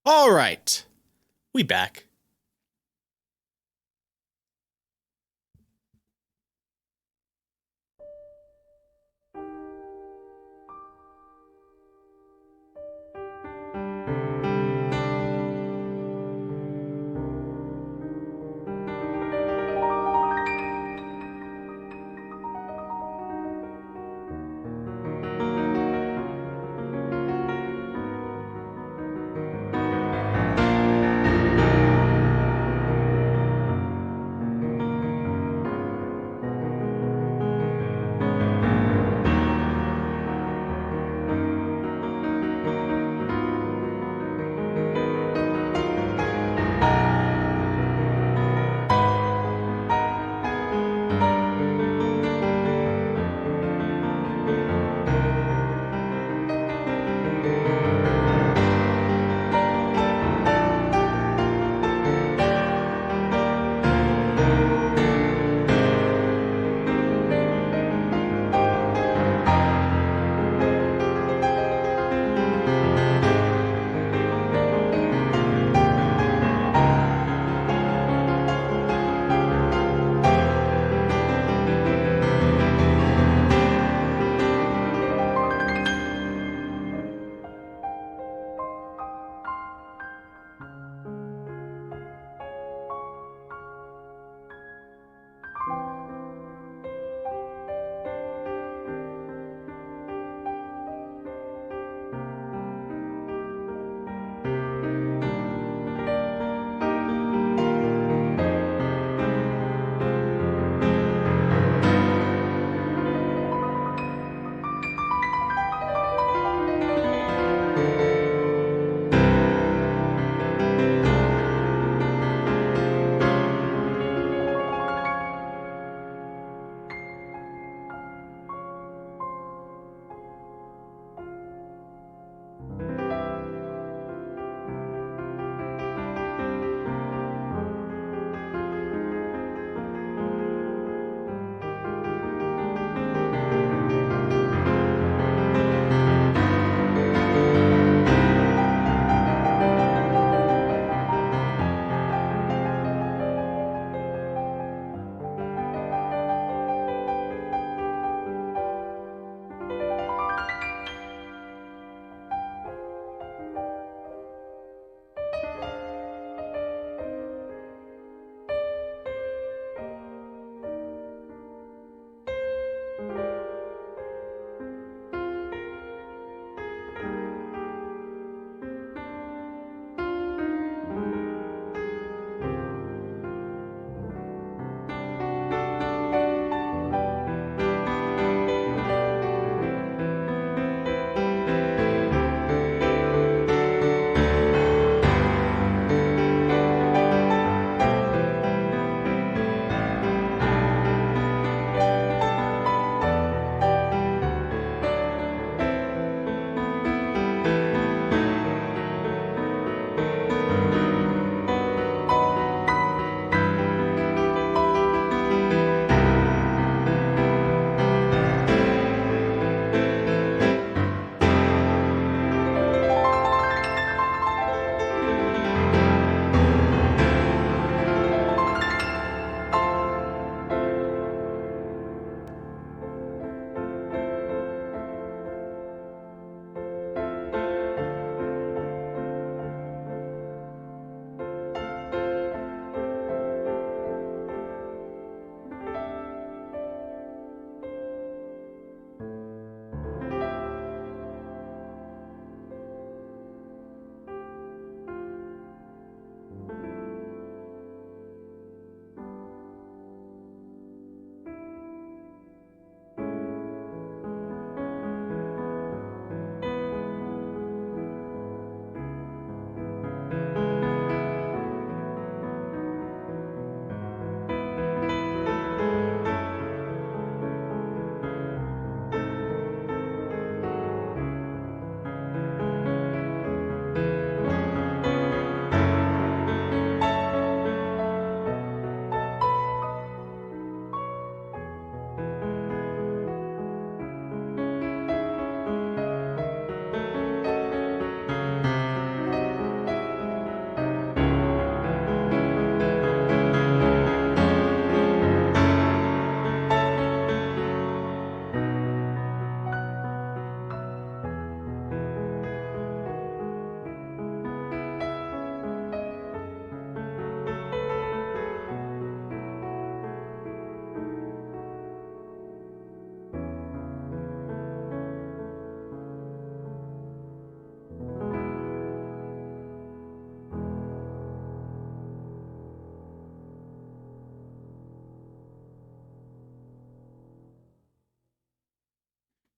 All right, we back.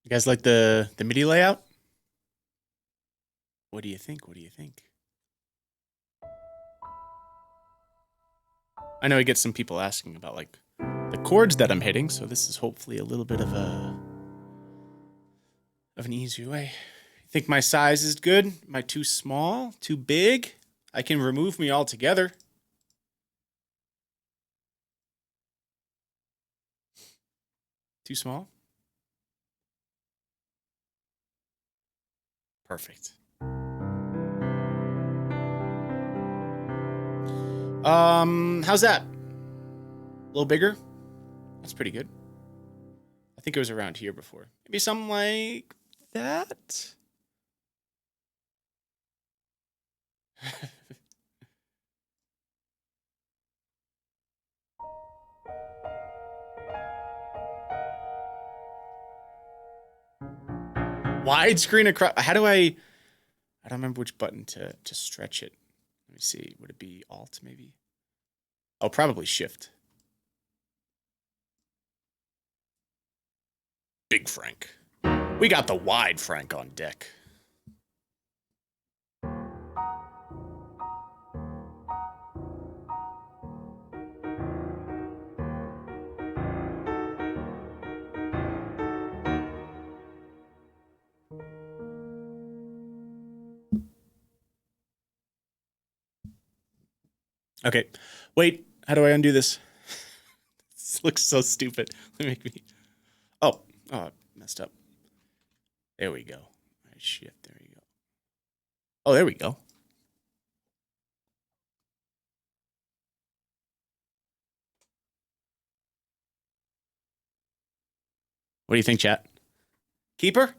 You guys like the MIDI layout? What do you think? What do you think? I know I get some people asking about like the chords that I'm hitting, so this is hopefully a little bit of an easier way. You think my size is good? Am I too small? Too big? I can remove me altogether. Too small? Perfect. How's that? A little bigger? That's pretty good. I think it was around here before. Maybe something like that? Widescreen across. How do I don't remember which button to stretch it. Let me see. Would it be Alt maybe? Oh, probably Shift. Big Frank. We got the wide Frank on deck. Okay, wait, how do I undo this? This looks so stupid. Let me. Oh, I messed up. There we go. All right, Shift, there you go. Oh, there we go. What do you think, chat? Keeper?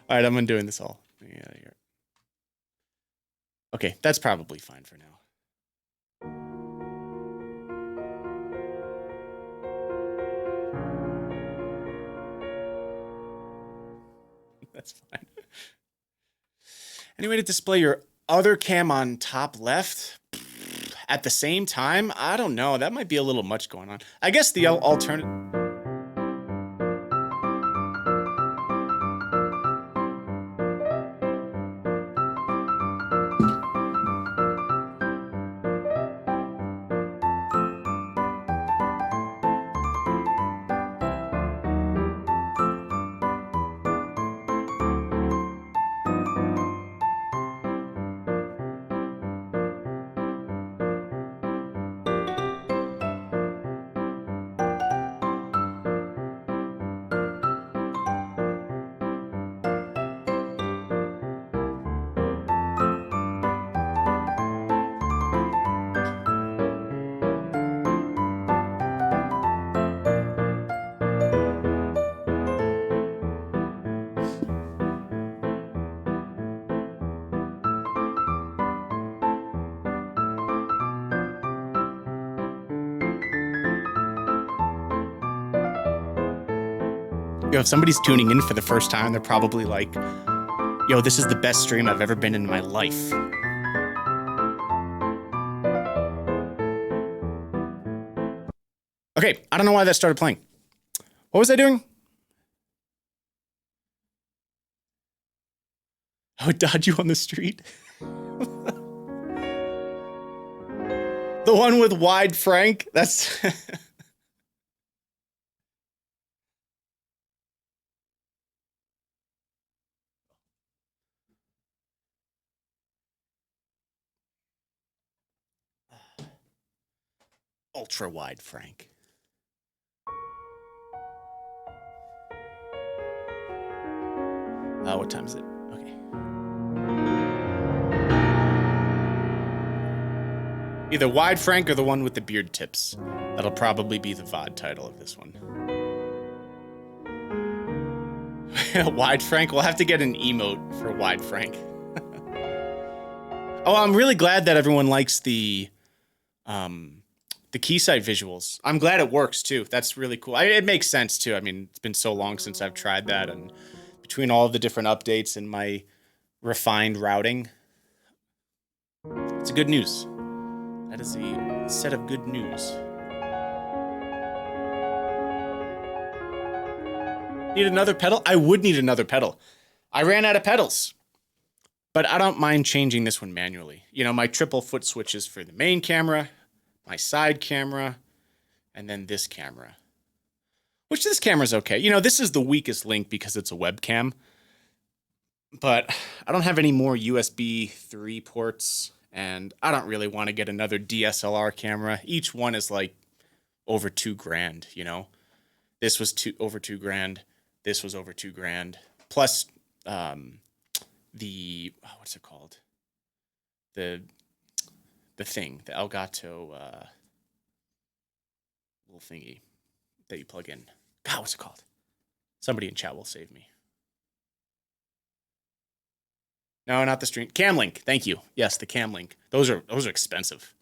All right, I'm undoing this all. Get out of here. Okay, that's probably fine for now. That's fine. Any way to display your other cam on top left at the same time? I don't know. That might be a little much going on. I guess the alternative... Yo, if somebody's tuning in for the first time, they're probably like, yo, this is the best stream I've ever been in my life. Okay, I don't know why that started playing. What was I doing? I would dodge you on the street. The one with wide Frank? That's... Ultra wide Frank. What time is it? Okay. Either wide Frank or the one with the beard tips. That'll probably be the VOD title of this one. Wide Frank? We'll have to get an emote for wide Frank. Oh, I'm really glad that everyone likes the Keysight visuals. I'm glad it works too. That's really cool. It makes sense too. I mean, it's been so long since I've tried that, and between all of the different updates and my refined routing. It's a good news. That is a set of good news. Need another pedal? I would need another pedal. I ran out of pedals. But I don't mind changing this one manually. You know, my triple foot switches for the main camera, my side camera, and then this camera. Which this camera's okay. You know, this is the weakest link because it's a webcam. But I don't have any more USB 3 ports, and I don't really want to get another DSLR camera. Each one is like over $2,000, you know? This was over $2,000. This was over $2,000. Plus, the what's it called? The thing, the Elgato little thingy that you plug in. God, what's it called? Somebody in chat will save me. No, not the stream. Camlink. Thank you. Yes, the Camlink. Those are expensive.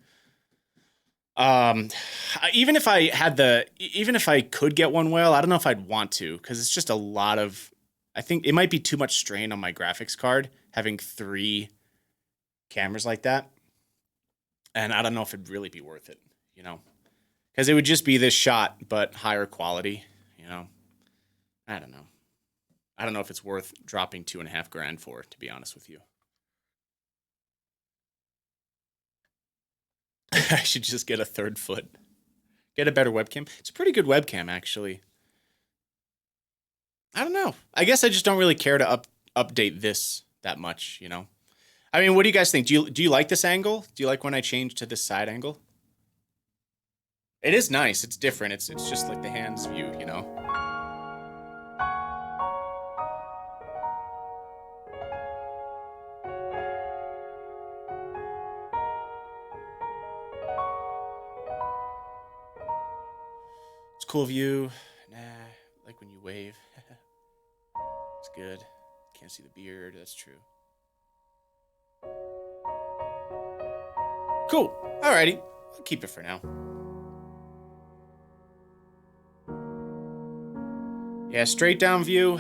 Even if I could get one well, I don't know if I'd want to, because it's just a lot of. I think it might be too much strain on my graphics card having 3 cameras like that. And I don't know if it'd really be worth it, you know, because it would just be this shot, but higher quality, you know. I don't know. I don't know if it's worth dropping $2,500 for, to be honest with you. I should just get a 3rd foot. Get a better webcam. It's a pretty good webcam, actually. I don't know. I guess I just don't really care to update this that much, you know? I mean, what do you guys think? Do you like this angle? Do you like when I change to this side angle? It is nice. It's different. It's just like the hands view, you know? It's a cool view. Nah, like when you wave. It's good. Can't see the beard. That's true. Cool. Alrighty. I'll keep it for now. Yeah, straight down view.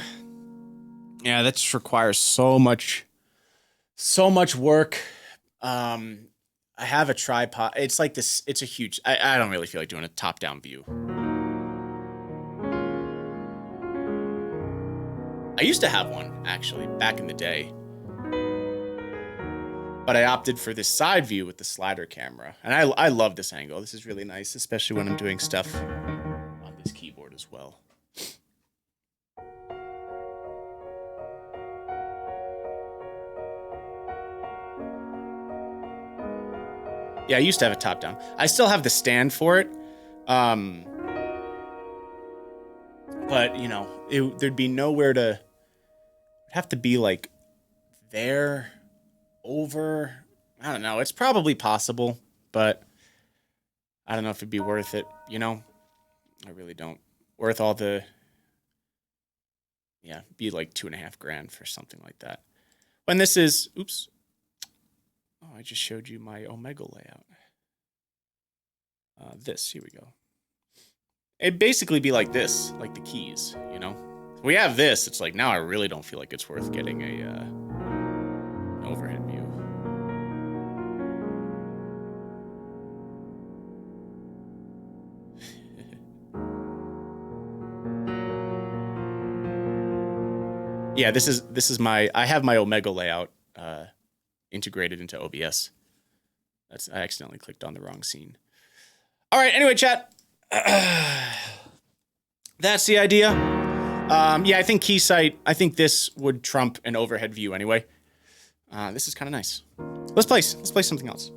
Yeah, that just requires so much work. I have a tripod. It's like this. It's a huge. I don't really feel like doing a top-down view. I used to have one, actually, back in the day. But I opted for this side view with the slider camera. And I love this angle. This is really nice, especially when I'm doing stuff on this keyboard as well. Yeah, I used to have a top-down. I still have the stand for it. But, you know, there'd be nowhere to... It'd have to be, like, there, over... I don't know. It's probably possible, but I don't know if it'd be worth it, you know? I really don't. Worth all the... Yeah, be like $2,500 for something like that. When this is... Oops. Oh, I just showed you my Omega layout. Here we go. It'd basically be like this, like the keys, you know? If we have this, it's like, now I really don't feel like it's worth getting an overhead view. Yeah, this is my... I have my Omega layout integrated into OBS. I accidentally clicked on the wrong scene. All right, anyway, chat. That's the idea. Yeah, I think Keysight, I think this would trump an overhead view anyway. This is kind of nice. Let's play something else.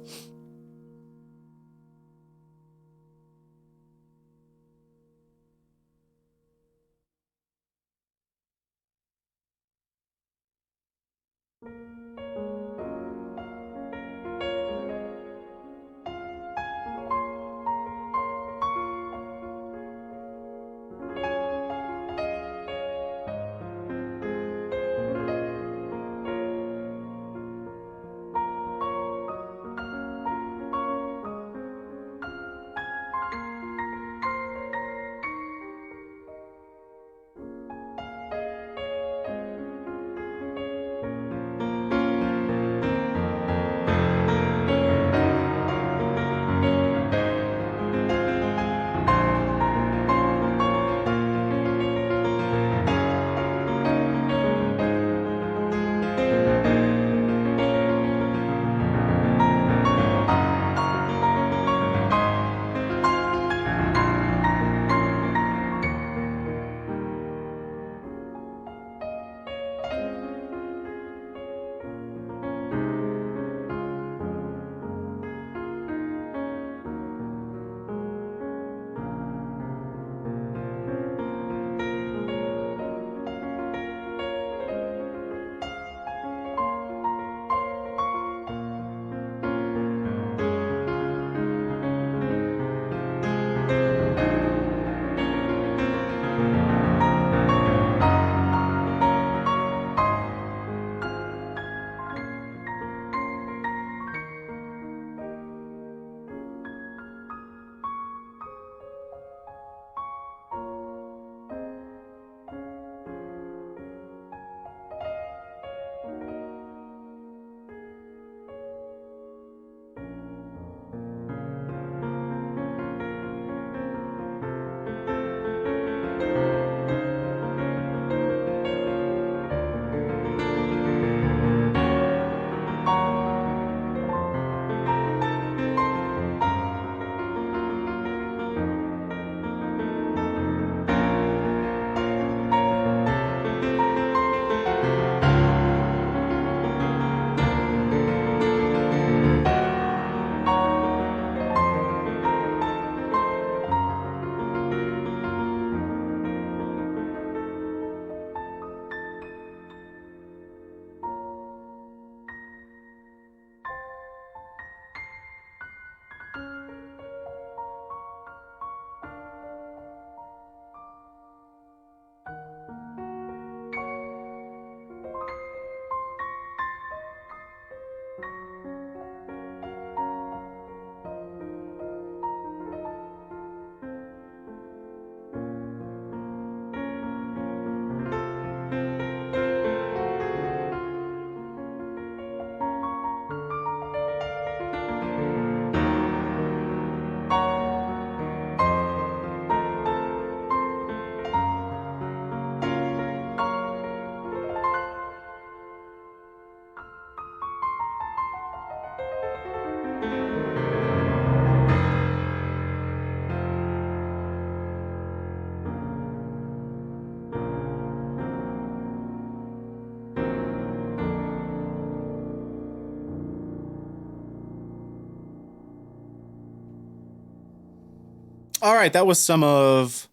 All right, that was some of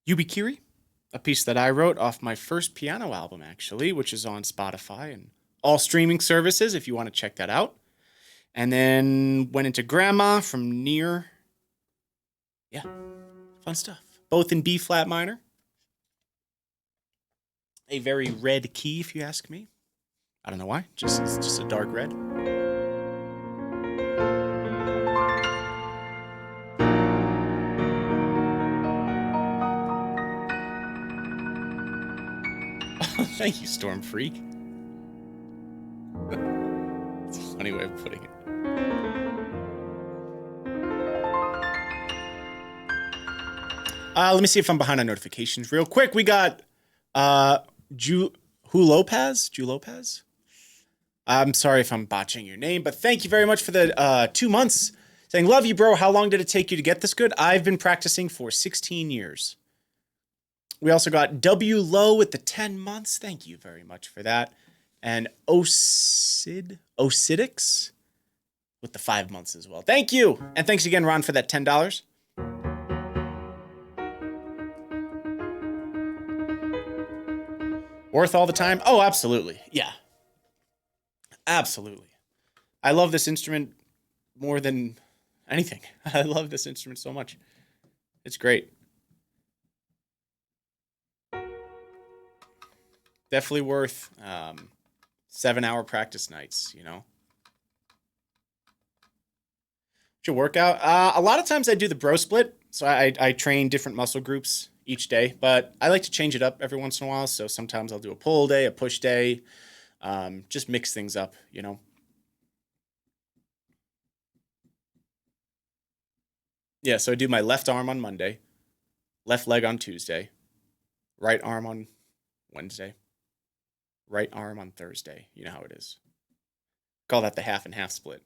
Yubikiri, a piece that I wrote off my first piano album, actually, which is on Spotify and all streaming services if you want to check that out. And then went into Grandma from NieR. Yeah, fun stuff. Both in B flat minor. A very red key, if you ask me. I don't know why. It's just a dark red. Thank you, Storm Freak. It's a funny way of putting it. Let me see if I'm behind on notifications real quick. We got Jules Lopez. I'm sorry if I'm botching your name, but thank you very much for the 2 months. Saying, love you, bro. How long did it take you to get this good? I've been practicing for 16 years. We also got W Low with the 10 months. Thank you very much for that. And Ocidix with the 5 months as well. Thank you. And thanks again, Ron, for that $10. Worth all the time? Oh, absolutely. Yeah. Absolutely. I love this instrument more than anything. I love this instrument so much. It's great. Definitely worth 7-hour practice nights, you know. What's your workout? A lot of times I do the bro split. So I train different muscle groups each day, but I like to change it up every once in a while. So sometimes I'll do a pull day, a push day, just mix things up, you know. Yeah, so I do my left arm on Monday, left leg on Tuesday, right arm on Wednesday, right arm on Thursday. You know how it is. Call that the half and half split.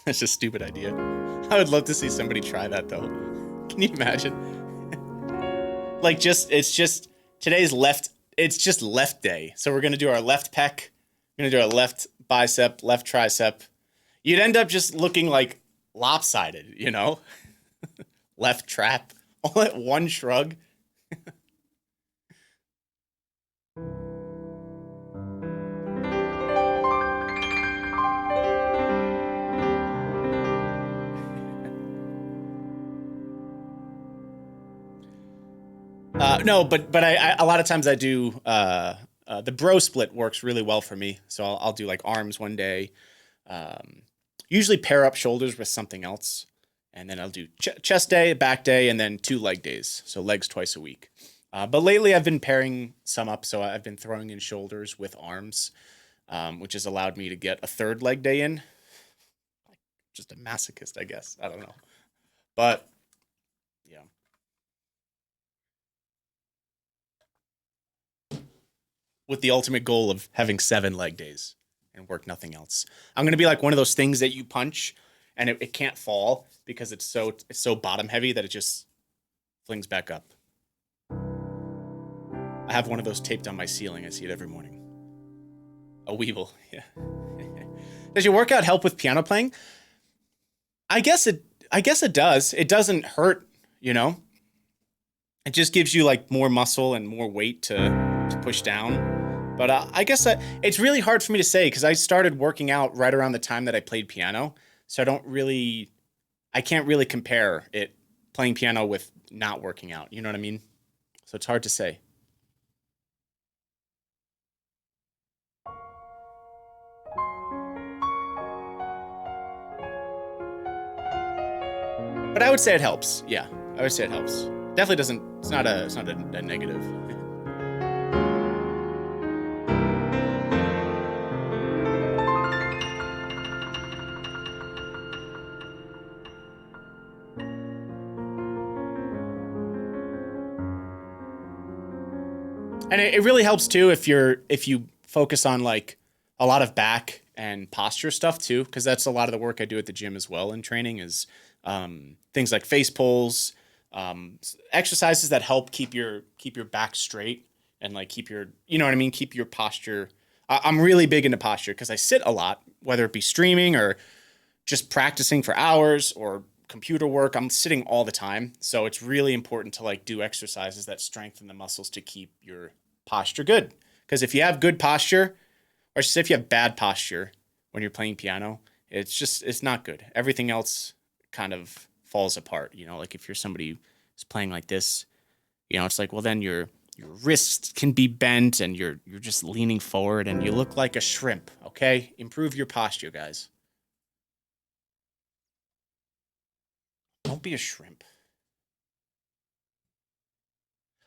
That's a stupid idea. I would love to see somebody try that though. Can you imagine? Like today's left, it's just left day. So we're going to do our left pec. We're going to do our left bicep, left tricep. You'd end up just looking like lopsided, you know? Left trap, all at one shrug. No, but I a lot of times I do the bro split works really well for me. So I'll do like arms one day, usually pair up shoulders with something else, and then I'll do chest day, back day, and then 2 leg days. So legs twice a week. But lately I've been pairing some up, so I've been throwing in shoulders with arms, which has allowed me to get a 3rd leg day in. Just a masochist, I guess. I don't know, but yeah. With the ultimate goal of having 7 leg days and work nothing else. I'm going to be like one of those things that you punch and it can't fall because it's so bottom heavy that it just flings back up. I have one of those taped on my ceiling. I see it every morning. A Weevil, yeah. Does your workout help with piano playing? I guess it does. It doesn't hurt, you know? It just gives you like more muscle and more weight to push down. But I guess it's really hard for me to say because I started working out right around the time that I played piano. So I can't really compare it playing piano with not working out. You know what I mean? So it's hard to say. But I would say it helps. Yeah, I would say it helps. Definitely doesn't. It's not a negative. And it really helps too if you focus on like a lot of back and posture stuff too, because that's a lot of the work I do at the gym as well in training is things like face pulls, exercises that help keep your back straight, and like keep your, you know what I mean? Keep your posture. I'm really big into posture because I sit a lot, whether it be streaming or just practicing for hours or computer work. I'm sitting all the time. So it's really important to like do exercises that strengthen the muscles to keep your posture good. Because if you have good posture, or just if you have bad posture when you're playing piano, it's not good. Everything else kind of falls apart. You know, like if you're somebody who's playing like this, you know, it's like, well, then your wrists can be bent and you're just leaning forward and you look like a shrimp. Okay, improve your posture, guys. Don't be a shrimp.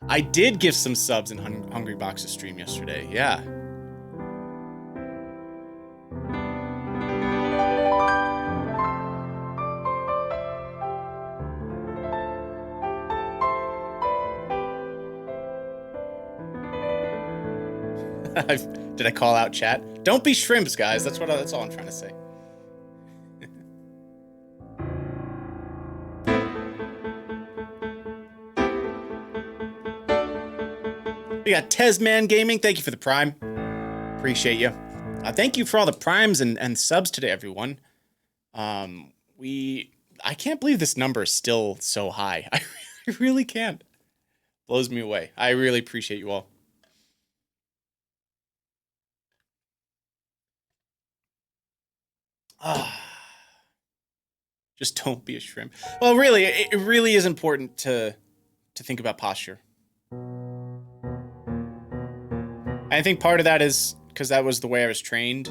I did give some subs in Hungry Box's stream yesterday. Yeah. Did I call out chat? Don't be shrimps, guys. That's all I'm trying to say. We got Tesman Gaming. Thank you for the prime. Appreciate you. Thank you for all the primes and subs today, everyone. I can't believe this number is still so high. I really can't. Blows me away. I really appreciate you all. Just don't be a shrimp. Well, really, it really is important to think about posture. I think part of that is because that was the way I was trained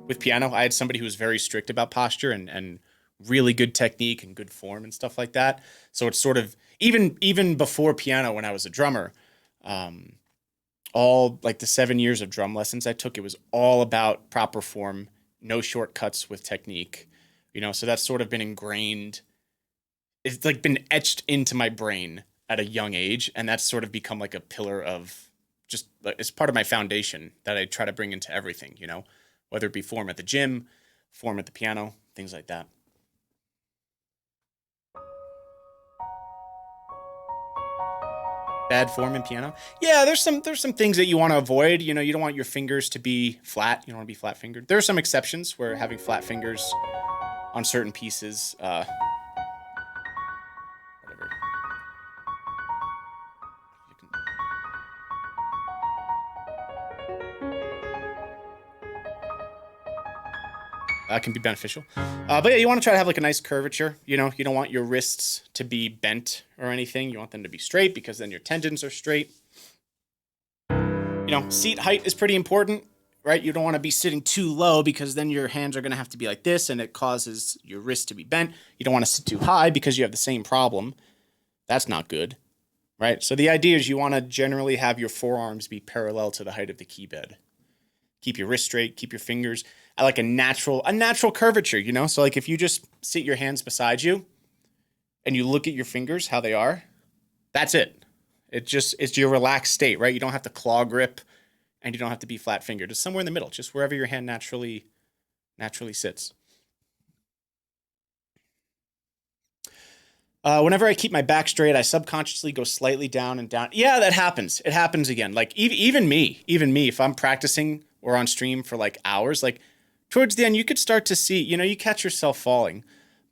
with piano. I had somebody who was very strict about posture and really good technique and good form and stuff like that. So it's sort of even before piano when I was a drummer, all like the 7 years of drum lessons I took, it was all about proper form, no shortcuts with technique, you know, so that's sort of been ingrained. It's like been etched into my brain at a young age. And that's sort of become like a pillar of just, it's part of my foundation that I try to bring into everything, you know, whether it be form at the gym, form at the piano, things like that. Bad form in piano? Yeah, there's some things that you want to avoid. You know, you don't want your fingers to be flat. You don't want to be flat fingered. There are some exceptions where having flat fingers on certain pieces, whatever. Can be beneficial. But yeah, you want to try to have like a nice curvature. You know, you don't want your wrists to be bent or anything. You want them to be straight because then your tendons are straight. You know, seat height is pretty important, right? You don't want to be sitting too low because then your hands are going to have to be like this and it causes your wrist to be bent. You don't want to sit too high because you have the same problem. That's not good, right? So the idea is you want to generally have your forearms be parallel to the height of the key bed. Keep your wrist straight, keep your fingers at like a natural curvature, you know? So like if you just sit your hands beside you and you look at your fingers, how they are, that's it. It's your relaxed state, right? You don't have to claw grip and you don't have to be flat fingered. It's somewhere in the middle, just wherever your hand naturally sits. Whenever I keep my back straight, I subconsciously go slightly down and down. Yeah, that happens. It happens again. Like even me, if I'm practicing or on stream for like hours, like towards the end, you could start to see, you know, you catch yourself falling,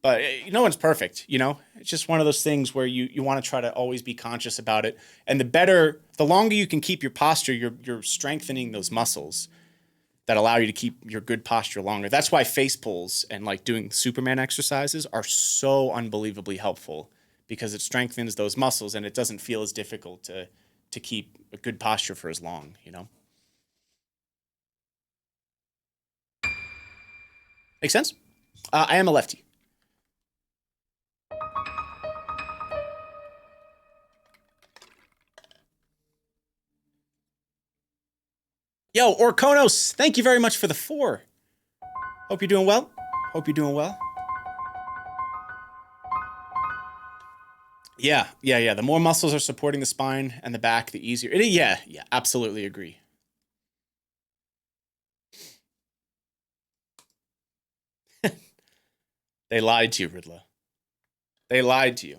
but no one's perfect, you know? It's just one of those things where you want to try to always be conscious about it. And the longer you can keep your posture, you're strengthening those muscles that allow you to keep your good posture longer. That's why face pulls and like doing Superman exercises are so unbelievably helpful because it strengthens those muscles and it doesn't feel as difficult to keep a good posture for as long, you know? Make sense? I am a lefty. Yo, Orkonos, thank you very much for the 4. Hope you're doing well. Yeah. The more muscles are supporting the spine and the back, the easier. Yeah, absolutely agree. They lied to you, Ridla. They lied to you.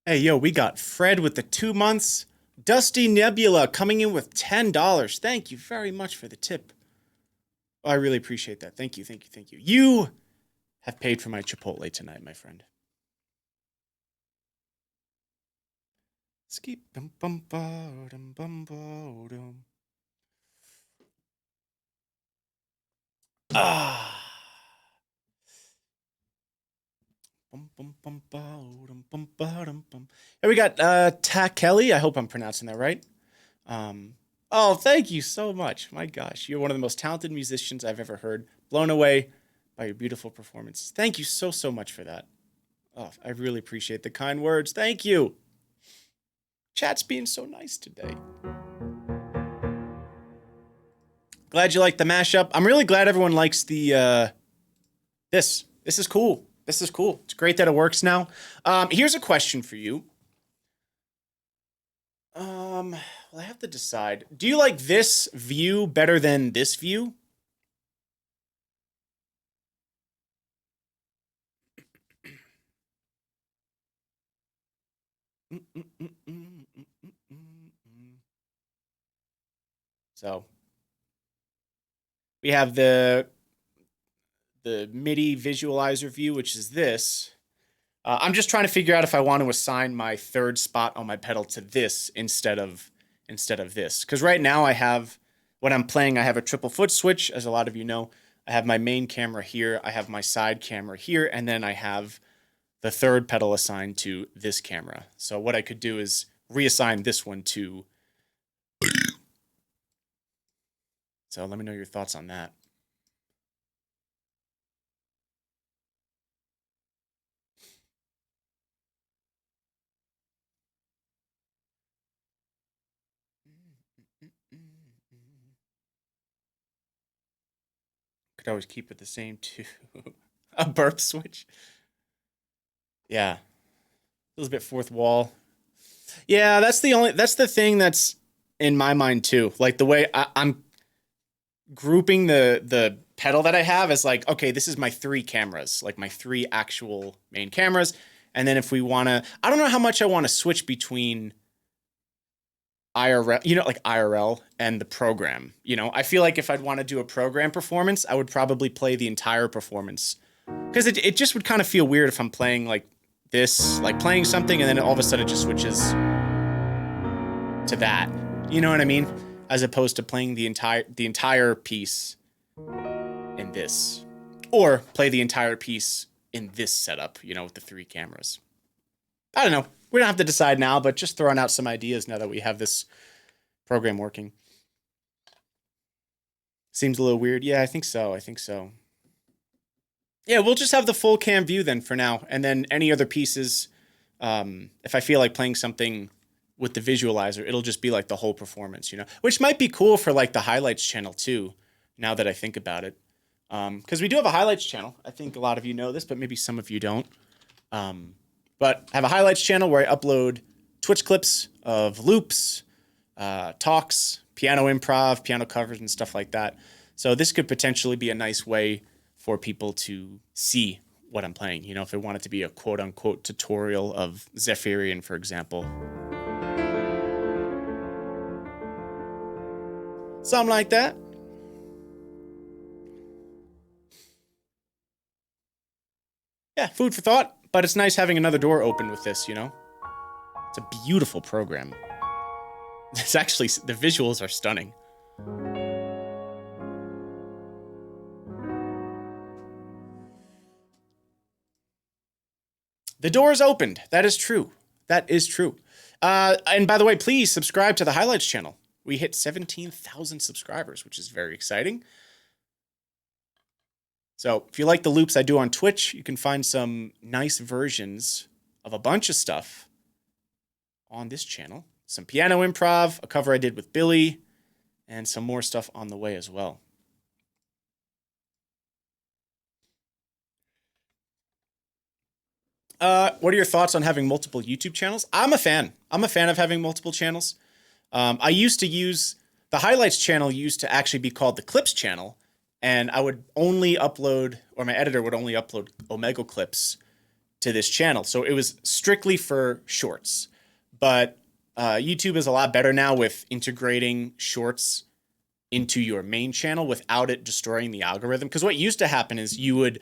Hey, yo, we got Fred with the 2 months. Dusty Nebula coming in with $10. Thank you very much for the tip. Oh, I really appreciate that. Thank you, thank you, thank you. You have paid for my Chipotle tonight, my friend. Skeep dum bum ba dum bum ba dum. Ah. Bum, bum, bum, ba, dum, bum, ba, dum, bum. Here we got Ta Kelly. I hope I'm pronouncing that right. Oh, thank you so much. My gosh, you're one of the most talented musicians I've ever heard. Blown away by your beautiful performance. Thank you so, so much for that. Oh, I really appreciate the kind words. Thank you. Chat's being so nice today. Glad you liked the mashup. I'm really glad everyone likes the this. This is cool. This is cool. It's great that it works now. Here's a question for you. Well, I have to decide. Do you like this view better than this view? So we have the MIDI visualizer view, which is this. I'm just trying to figure out if I want to assign my third spot on my pedal to this instead of this. Because right now I have, when I'm playing, I have a triple foot switch, as a lot of you know. I have my main camera here, I have my side camera here, and then I have the third pedal assigned to this camera. So what I could do is reassign this one to... So let me know your thoughts on that. Could always keep it the same too. A burp switch. Yeah. Feels a bit fourth wall. Yeah, that's the thing that's in my mind too. Like the way I'm grouping the pedal that I have is like, okay, this is my 3 cameras, like my 3 actual main cameras. And then if we want to, I don't know how much I want to switch between IRL, like IRL and the program. I feel like if I'd want to do a program performance, I would probably play the entire performance. Because it just would kind of feel weird if I'm playing like this, like playing something and then all of a sudden it just switches to that. You know what I mean? As opposed to playing the entire piece in this. Or play the entire piece in this setup, with the 3 cameras. I don't know. We don't have to decide now, but just throwing out some ideas now that we have this program working. Seems a little weird. Yeah, I think so. Yeah, we'll just have the full cam view then for now. And then any other pieces, if I feel like playing something with the visualizer, it'll just be like the whole performance, Which might be cool for like the highlights channel too, now that I think about it. Because we do have a highlights channel. I think a lot of you know this, but maybe some of you don't. But I have a highlights channel where I upload Twitch clips of loops, talks, piano improv, piano covers, and stuff like that. So this could potentially be a nice way for people to see what I'm playing. If they want it to be a quote-unquote tutorial of Zephyrien, for example. Something like that. yeah, food for thought. But it's nice having another door open with this, you know? It's a beautiful program. It's actually, the visuals are stunning. The door is opened. That is true. That is true. And by the way, please subscribe to the Highlights channel. We hit 17,000 subscribers, which is very exciting. So if you like the loops I do on Twitch, you can find some nice versions of a bunch of stuff on this channel. Some piano improv, a cover I did with Billy, and some more stuff on the way as well. What are your thoughts on having multiple YouTube channels? I'm a fan. I'm a fan of having multiple channels. I used to use, the Highlights channel used to actually be called the Clips channel, and I would only upload, or my editor would only upload Omega clips to this channel. So it was strictly for shorts. But YouTube is a lot better now with integrating shorts into your main channel without it destroying the algorithm. Because what used to happen is you would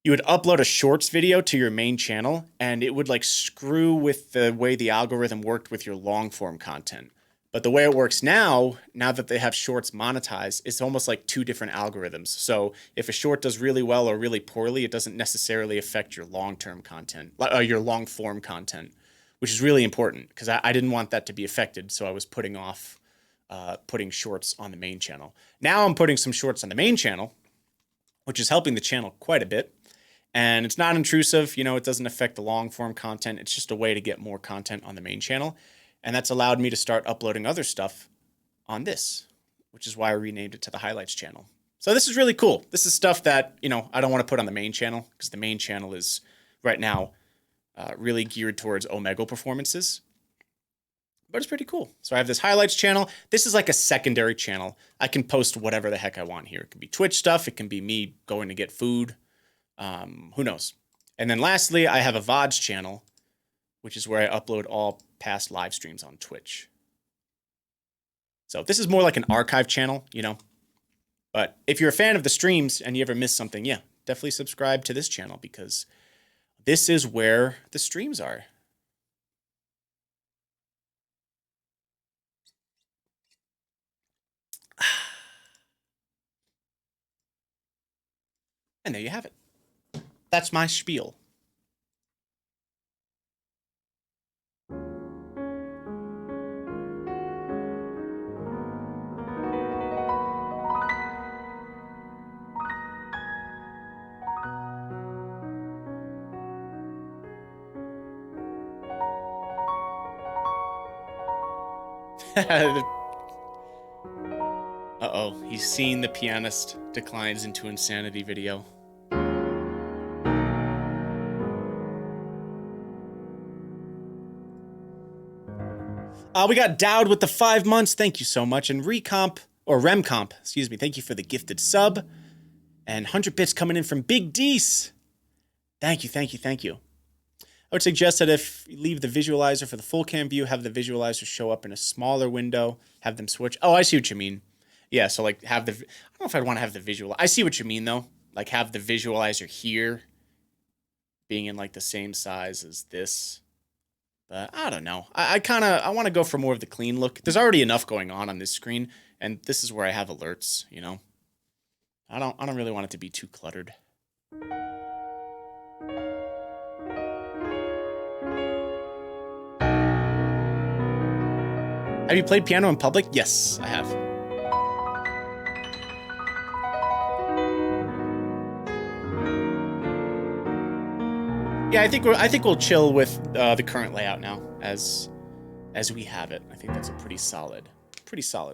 upload a shorts video to your main channel, and it would like screw with the way the algorithm worked with your long form content. But the way it works now that they have shorts monetized, it's almost like two different algorithms. So if a short does really well or really poorly, it doesn't necessarily affect your long-term content, your long-form content, which is really important because I didn't want that to be affected. So I was putting off putting shorts on the main channel. Now I'm putting some shorts on the main channel, which is helping the channel quite a bit. And it's not intrusive. You know, it doesn't affect the long-form content. It's just a way to get more content on the main channel. And that's allowed me to start uploading other stuff on this, which is why I renamed it to the Highlights channel. So this is really cool. This is stuff that, you know, I don't want to put on the main channel because the main channel is right now really geared towards Omegle performances. But it's pretty cool. So I have this Highlights channel. This is like a secondary channel. I can post whatever the heck I want here. It can be Twitch stuff. It can be me going to get food. Who knows? And then lastly, I have a VODs channel, which is where I upload all past live streams on Twitch. So this is more like an archive channel, you know. But if you're a fan of the streams and you ever miss something, yeah, definitely subscribe to this channel because this is where the streams are. And there you have it. That's my spiel. Uh-oh, he's seen the pianist declines into insanity video. We got Dowd with the 5 months. Thank you so much. And Remcomp, excuse me. Thank you for the gifted sub. And 100 bits coming in from Big Deece. Thank you, thank you, thank you. I would suggest that if you leave the visualizer for the full cam view, have the visualizer show up in a smaller window, have them switch. Oh, I see what you mean. Yeah, so like have the, I don't know if I'd want to have the visual. I see what you mean though. Like have the visualizer here being in like the same size as this. But I don't know. I want to go for more of the clean look. There's already enough going on this screen, and this is where I have alerts, you know. I don't really want it to be too cluttered. Have you played piano in public? Yes, I have. Yeah, I think we'll chill with the current layout now as we have it. I think that's a pretty solid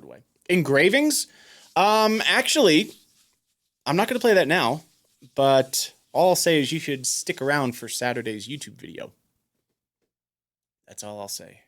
way. Engravings? Actually, I'm not going to play that now, but all I'll say is you should stick around for Saturday's YouTube video. That's all I'll say.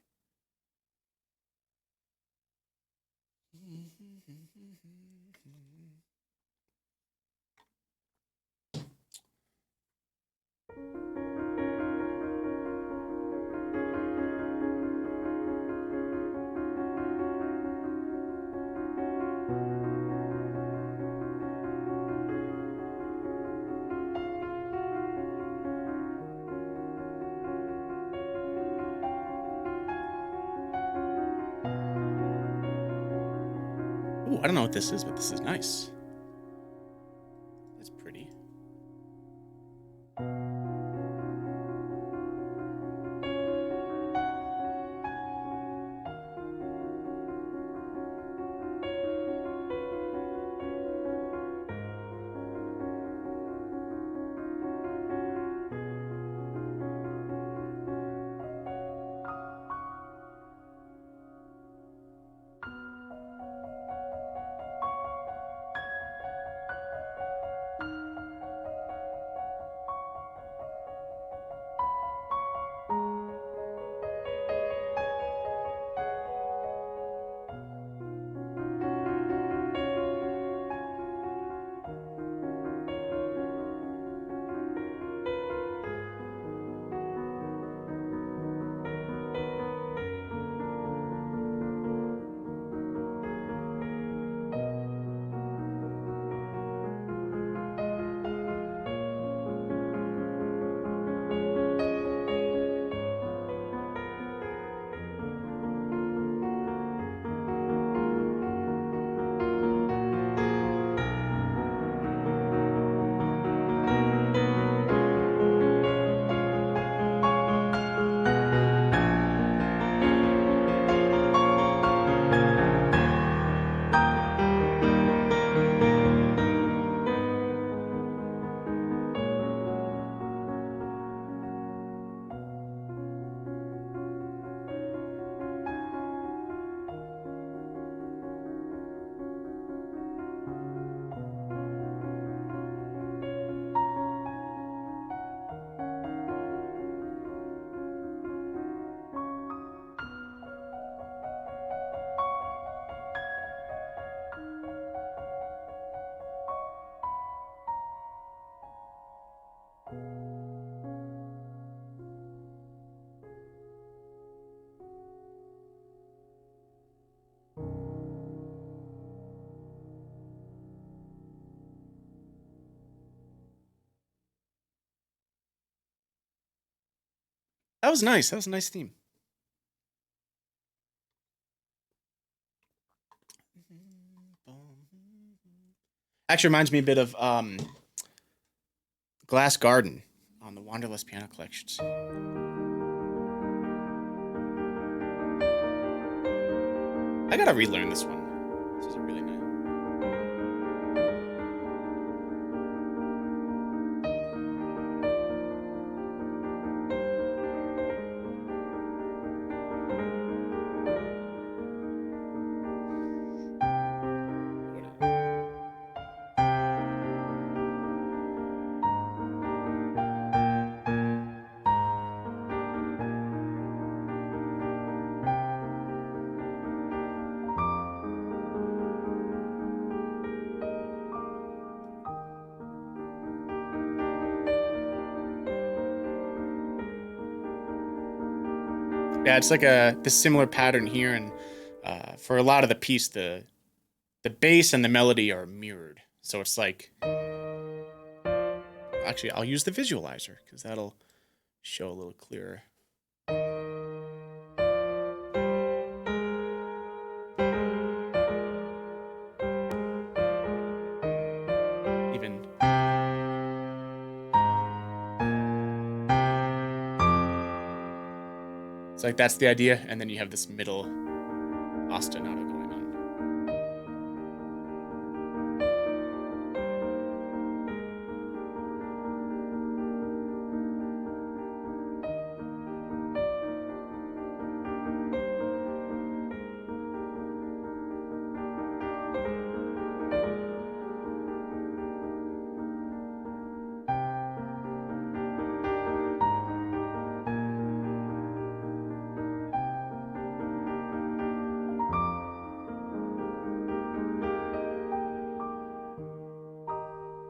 Ooh, I don't know what this is, but this is nice. That's pretty. That was nice. That was a nice theme. Actually reminds me a bit of Glass Garden on the Wanderlust piano collections. I gotta relearn this one. This is a really nice. Yeah, it's like this similar pattern here, and for a lot of the piece, the bass and the melody are mirrored. So it's like, actually, I'll use the visualizer because that'll show a little clearer. Even. It's like that's the idea, and then you have this middle ostinato going on.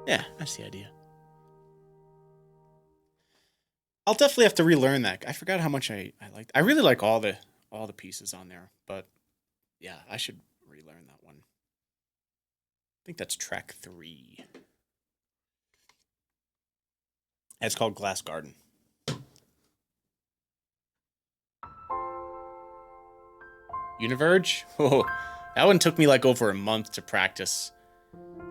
Yeah, that's the idea. I'll definitely have to relearn that. I forgot how much I liked. I really like all the pieces on there, but yeah, I should relearn that one. I think that's track 3. It's called Glass Garden. Univerge? Oh, That one took me like over a month to practice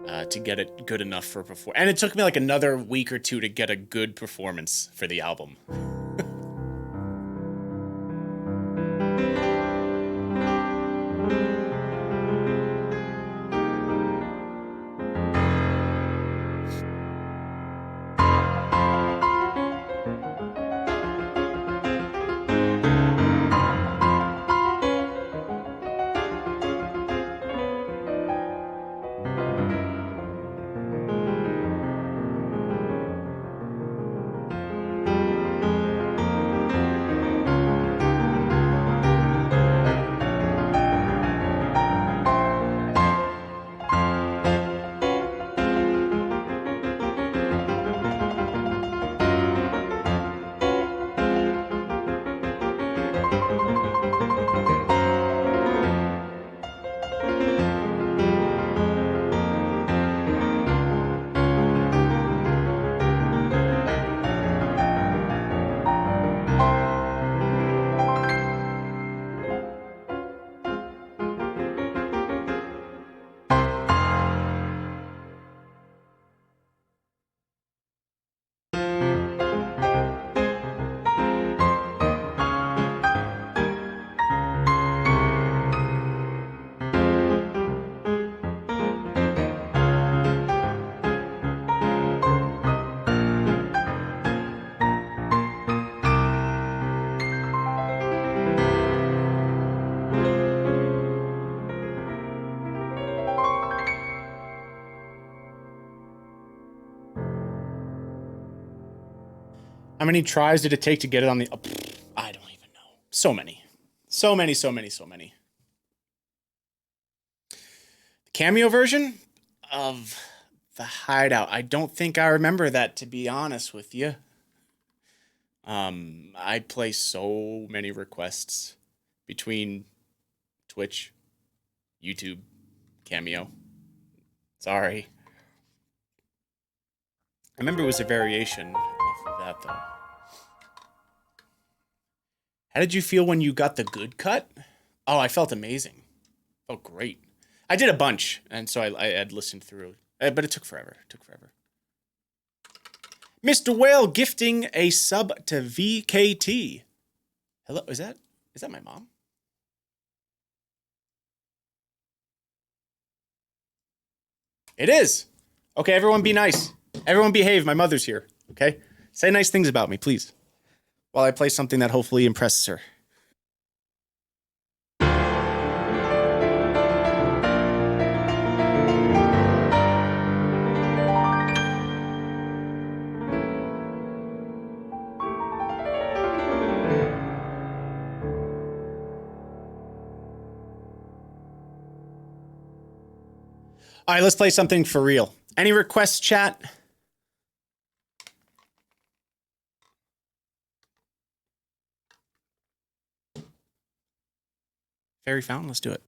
to get it good enough for perform. And it took me like another week or two to get a good performance for the album. How many tries did it take to get it on the... I don't even know. So many. So many, so many, so many. The cameo version of The Hideout. I don't think I remember that, to be honest with you. I play so many requests between Twitch, YouTube, Cameo. Sorry. I remember it was a variation off of that, though. How did you feel when you got the good cut? Oh, I felt amazing. Felt great. I did a bunch, and so I had listened through. But it took forever. It took forever. Mr. Whale gifting a sub to VKT. Hello, is that my mom? It is. Okay, everyone be nice. Everyone behave. My mother's here. Okay? Say nice things about me, please. While I play something that hopefully impresses her. All right, let's play something for real. Any requests, chat? Fairy Fountain, let's do it.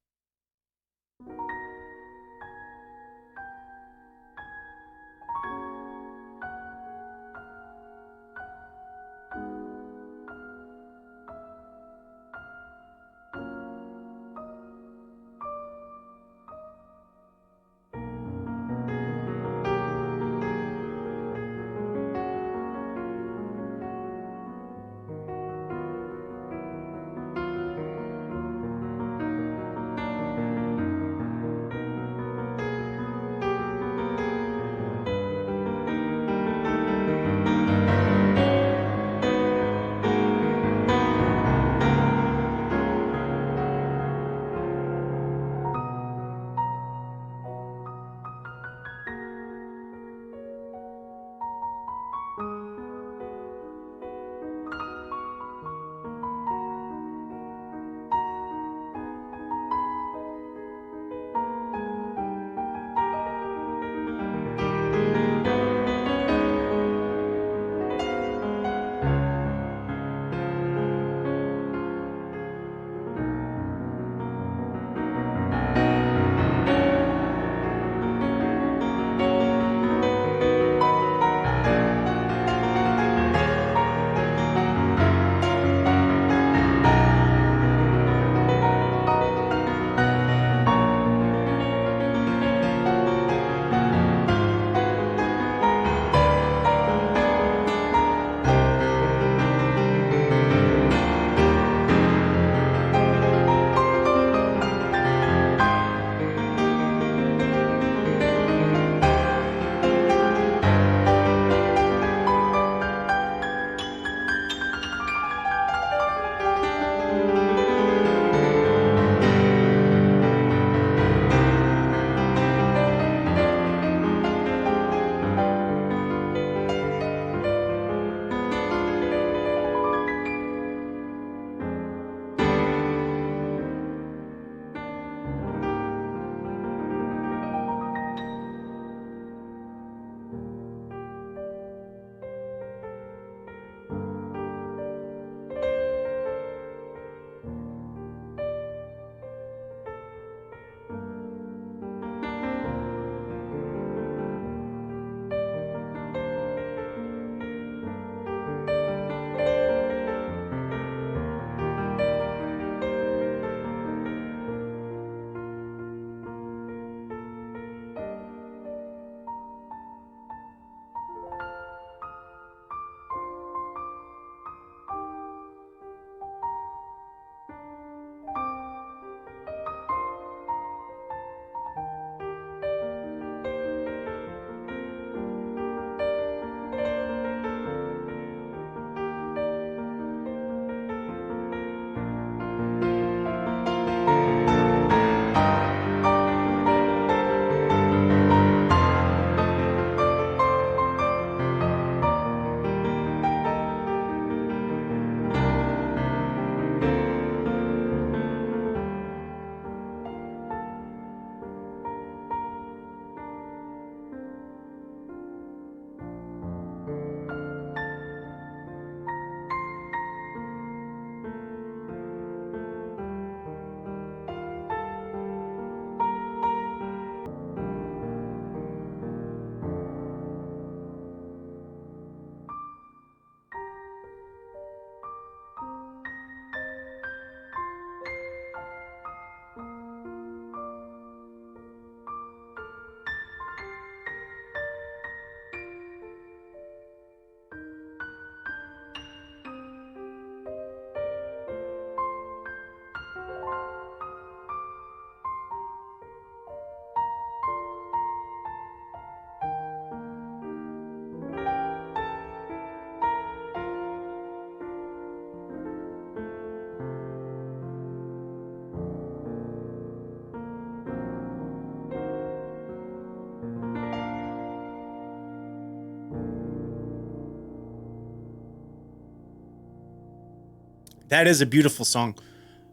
That is a beautiful song.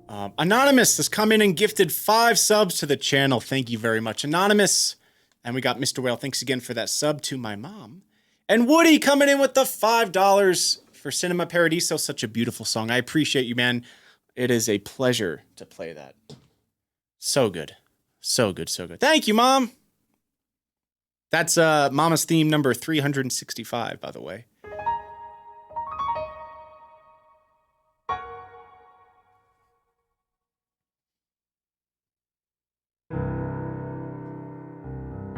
Anonymous has come in and gifted 5 subs to the channel. Thank you very much, Anonymous. And we got Mr. Whale. Thanks again for that sub to my mom. And Woody coming in with the $5 for Cinema Paradiso. Such a beautiful song. I appreciate you, man. It is a pleasure to play that. So good. So good, so good. Thank you, Mom. That's Mama's theme number 365, by the way.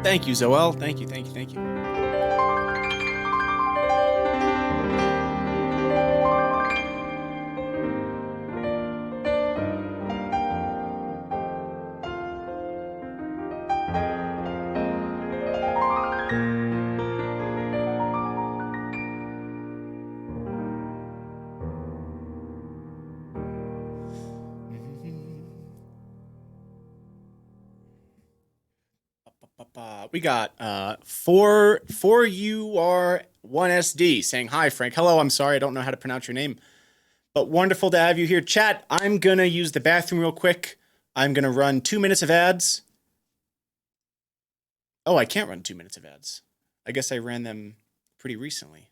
Thank you, Zoel. Thank you, thank you, thank you. We got 4UR1SD saying, hi, Frank. Hello, I'm sorry. I don't know how to pronounce your name. But wonderful to have you here. Chat, I'm going to use the bathroom real quick. I'm going to run 2 minutes of ads. Oh, I can't run 2 minutes of ads. I guess I ran them pretty recently.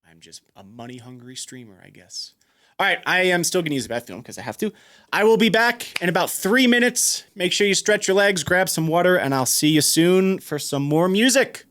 I'm just a money-hungry streamer, I guess. All right, I am still going to use the bathroom because I have to. I will be back in about 3 minutes. Make sure you stretch your legs, grab some water, and I'll see you soon for some more music.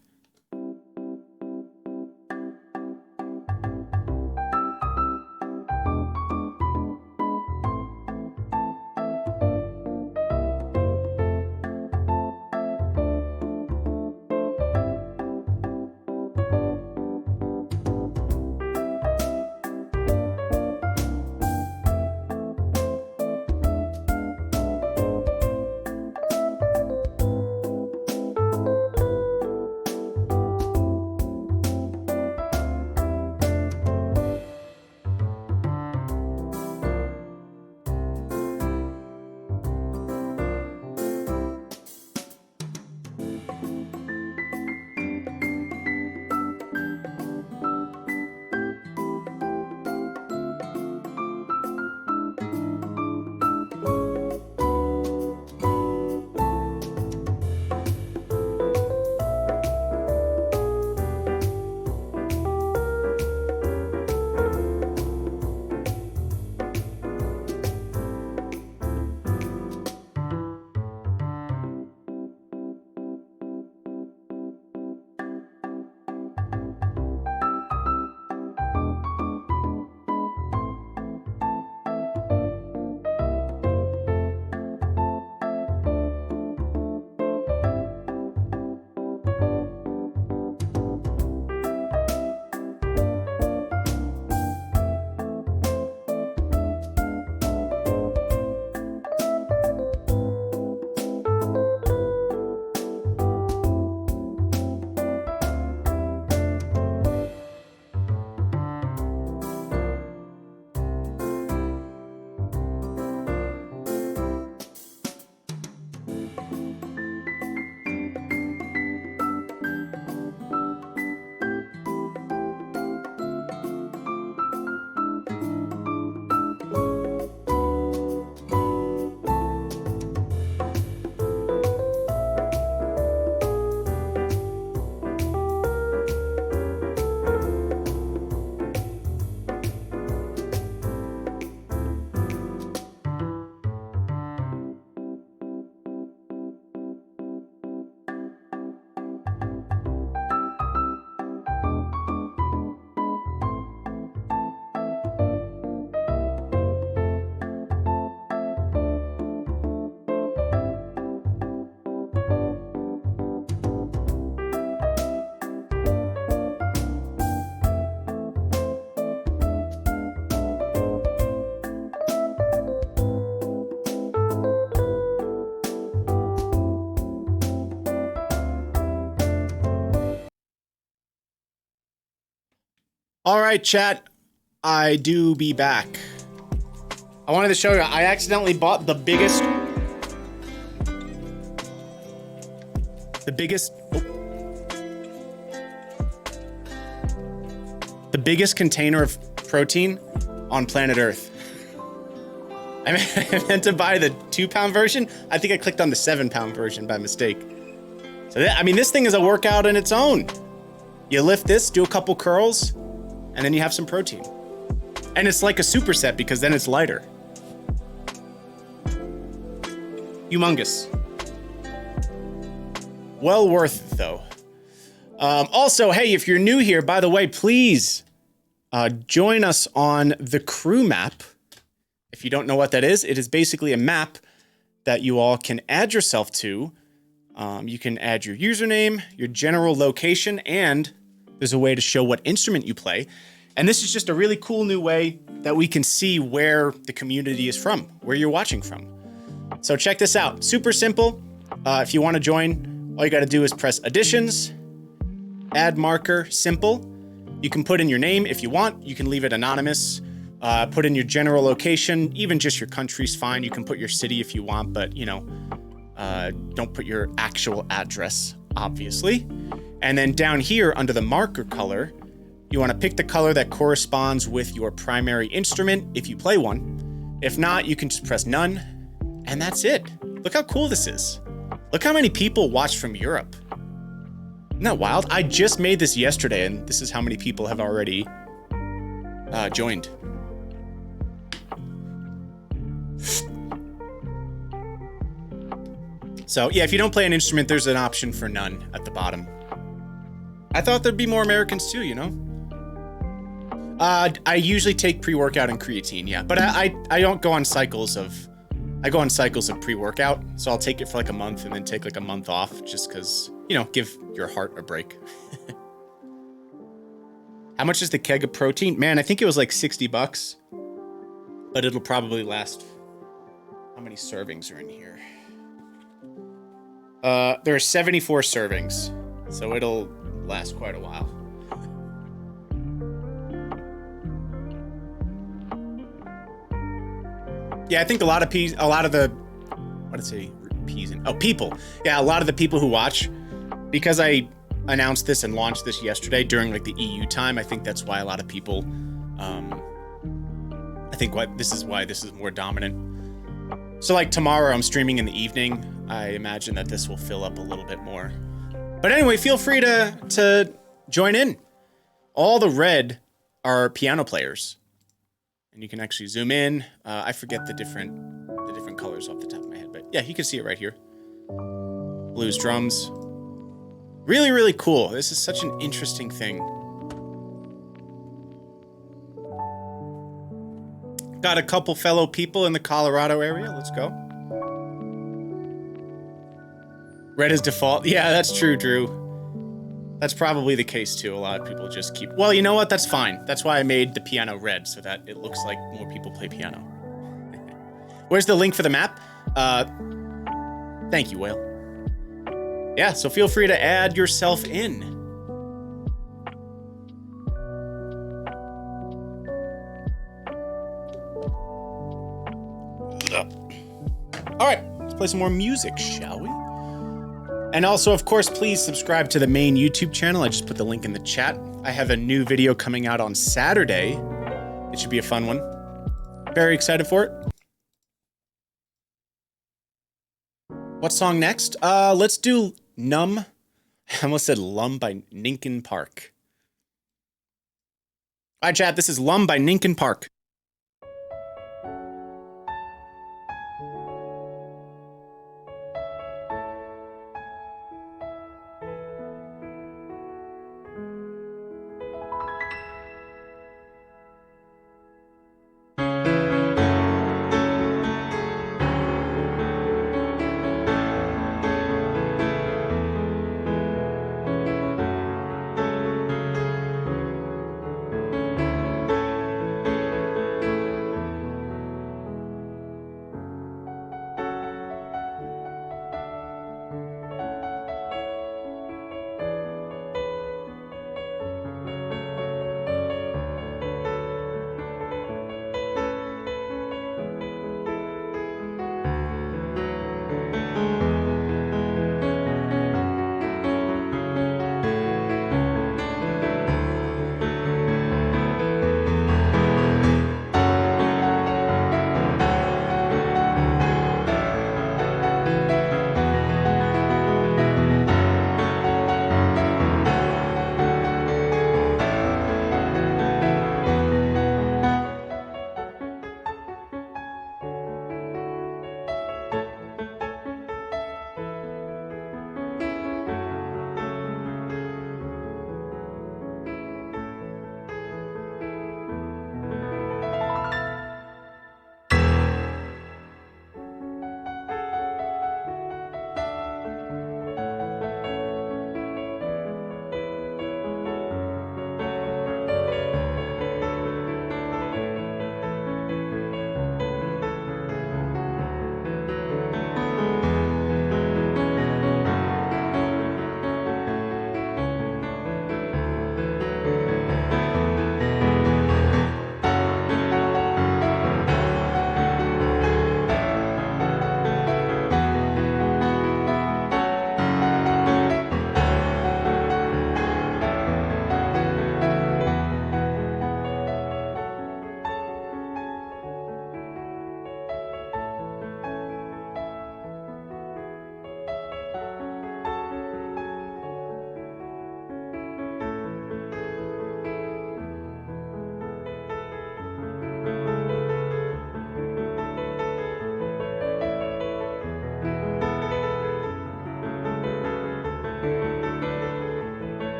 All right, chat. I do be back. I wanted to show you, I accidentally bought the biggest container of protein on planet Earth. I meant to buy the 2-pound version. I think I clicked on the 7-pound version by mistake. So I mean, this thing is a workout in its own. You lift this, do a couple curls, and then you have some protein. And it's like a superset because then it's lighter. Humongous. Well worth it, though. Also, hey, if you're new here, by the way, please join us on the crew map. If you don't know what that is, it is basically a map that you all can add yourself to. You can add your username, your general location, and there's a way to show what instrument you play. And this is just a really cool new way that we can see where the community is from, where you're watching from. So check this out. Super simple. If you want to join, all you got to do is press additions, add marker, simple. You can put in your name if you want. You can leave it anonymous. Put in your general location. Even just your country's fine. You can put your city if you want, but you know, don't put your actual address, obviously. And then down here under the marker color, you want to pick the color that corresponds with your primary instrument if you play one. If not, you can just press none, and that's it. Look how cool this is. Look how many people watch from Europe. Isn't that wild? I just made this yesterday, and this is how many people have already joined. So yeah, if you don't play an instrument, there's an option for none at the bottom. I thought there'd be more Americans too, you know? I usually take pre-workout and creatine, yeah. But I don't go on cycles of... I go on cycles of pre-workout, so I'll take it for like a month and then take like a month off just because, you know, give your heart a break. How much is the keg of protein? Man, I think it was like $60, but it'll probably last... How many servings are in here? There are 74 servings, so it'll last quite a while. Yeah, I think a lot of people. Yeah, a lot of the people who watch, because I announced this and launched this yesterday during like the EU time. I think that's why a lot of people. I think this is why this is more dominant. So like tomorrow, I'm streaming in the evening. I imagine that this will fill up a little bit more. But anyway, feel free to join in. All the red are piano players. And you can actually zoom in. I forget the different colors off the top of my head, but yeah, you can see it right here. Blues drums. Really, really cool. This is such an interesting thing. Got a couple fellow people in the Colorado area. Let's go. Red is default. Yeah, that's true, Drew. That's probably the case too. A lot of people just keep... Well, you know what? That's fine. That's why I made the piano red, so that it looks like more people play piano. Where's the link for the map? Thank you, Whale. Yeah, so feel free to add yourself in. All right, let's play some more music, shall we? And also, of course, please subscribe to the main YouTube channel. I just put the link in the chat. I have a new video coming out on Saturday. It should be a fun one. Very excited for it. What song next? Let's do Numb. I almost said Lum by Linkin Park. Hi, chat. This is Lum by Linkin Park.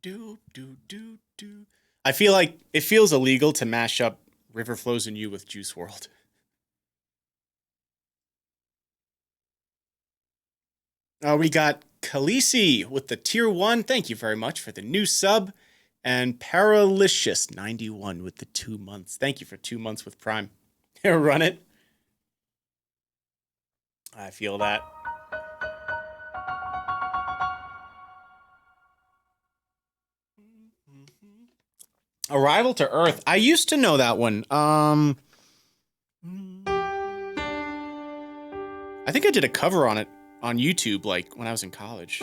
Do. I feel like it feels illegal to mash up River Flows in You with Juice WRLD. We got Keiichi with the tier 1. Thank you very much for the new sub. And Paralicious91 with the 2 months. Thank you for 2 months with Prime. Run it. I feel that. Arrival to Earth. I used to know that one. I think I did a cover on it on YouTube, like, when I was in college.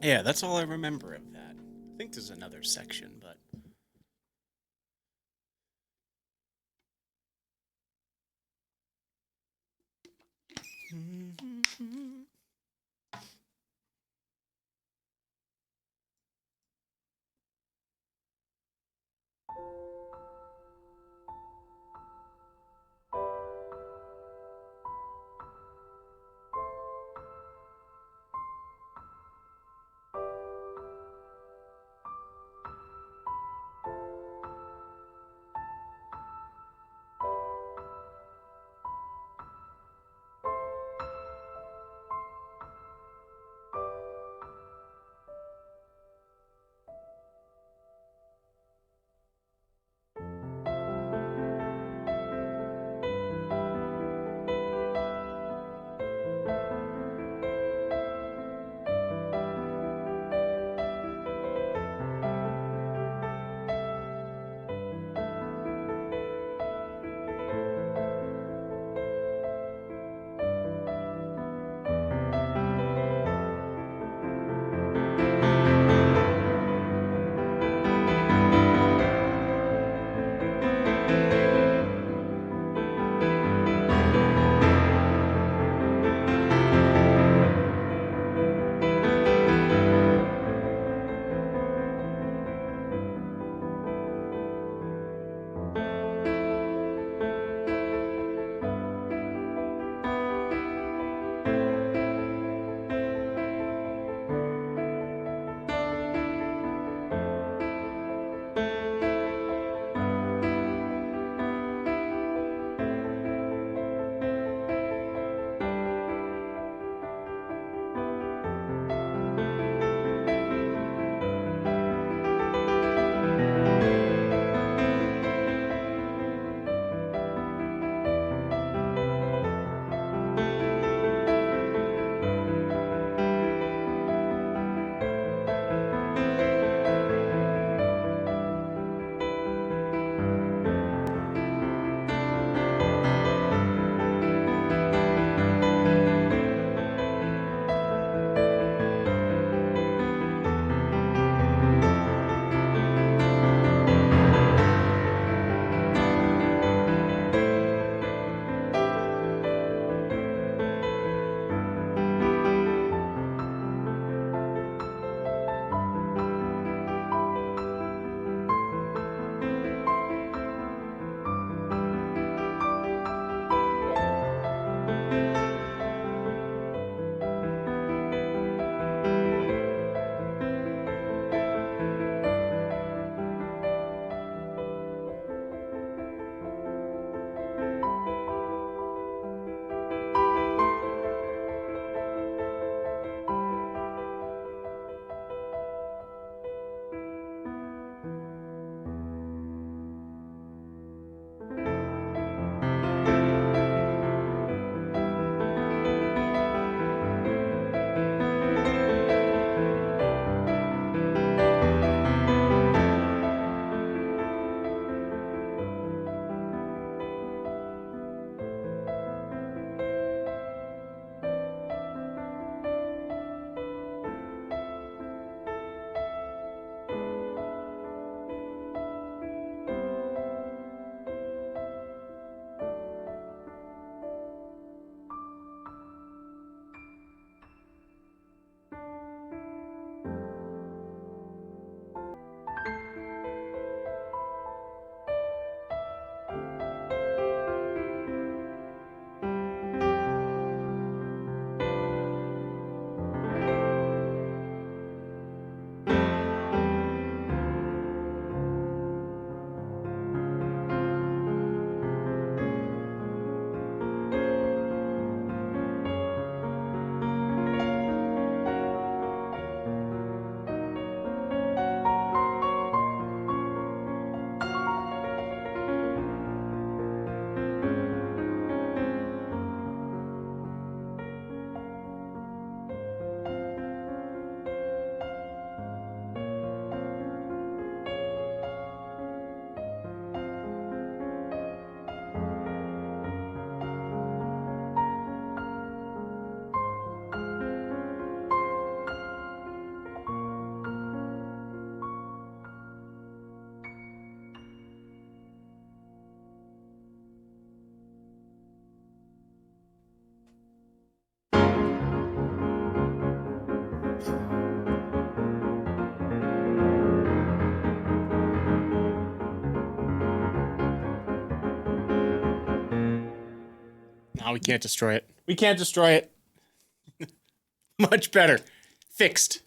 Yeah, that's all I remember of that. I think there's another section, but... No, we can't destroy it. We can't destroy it. Much better. Fixed.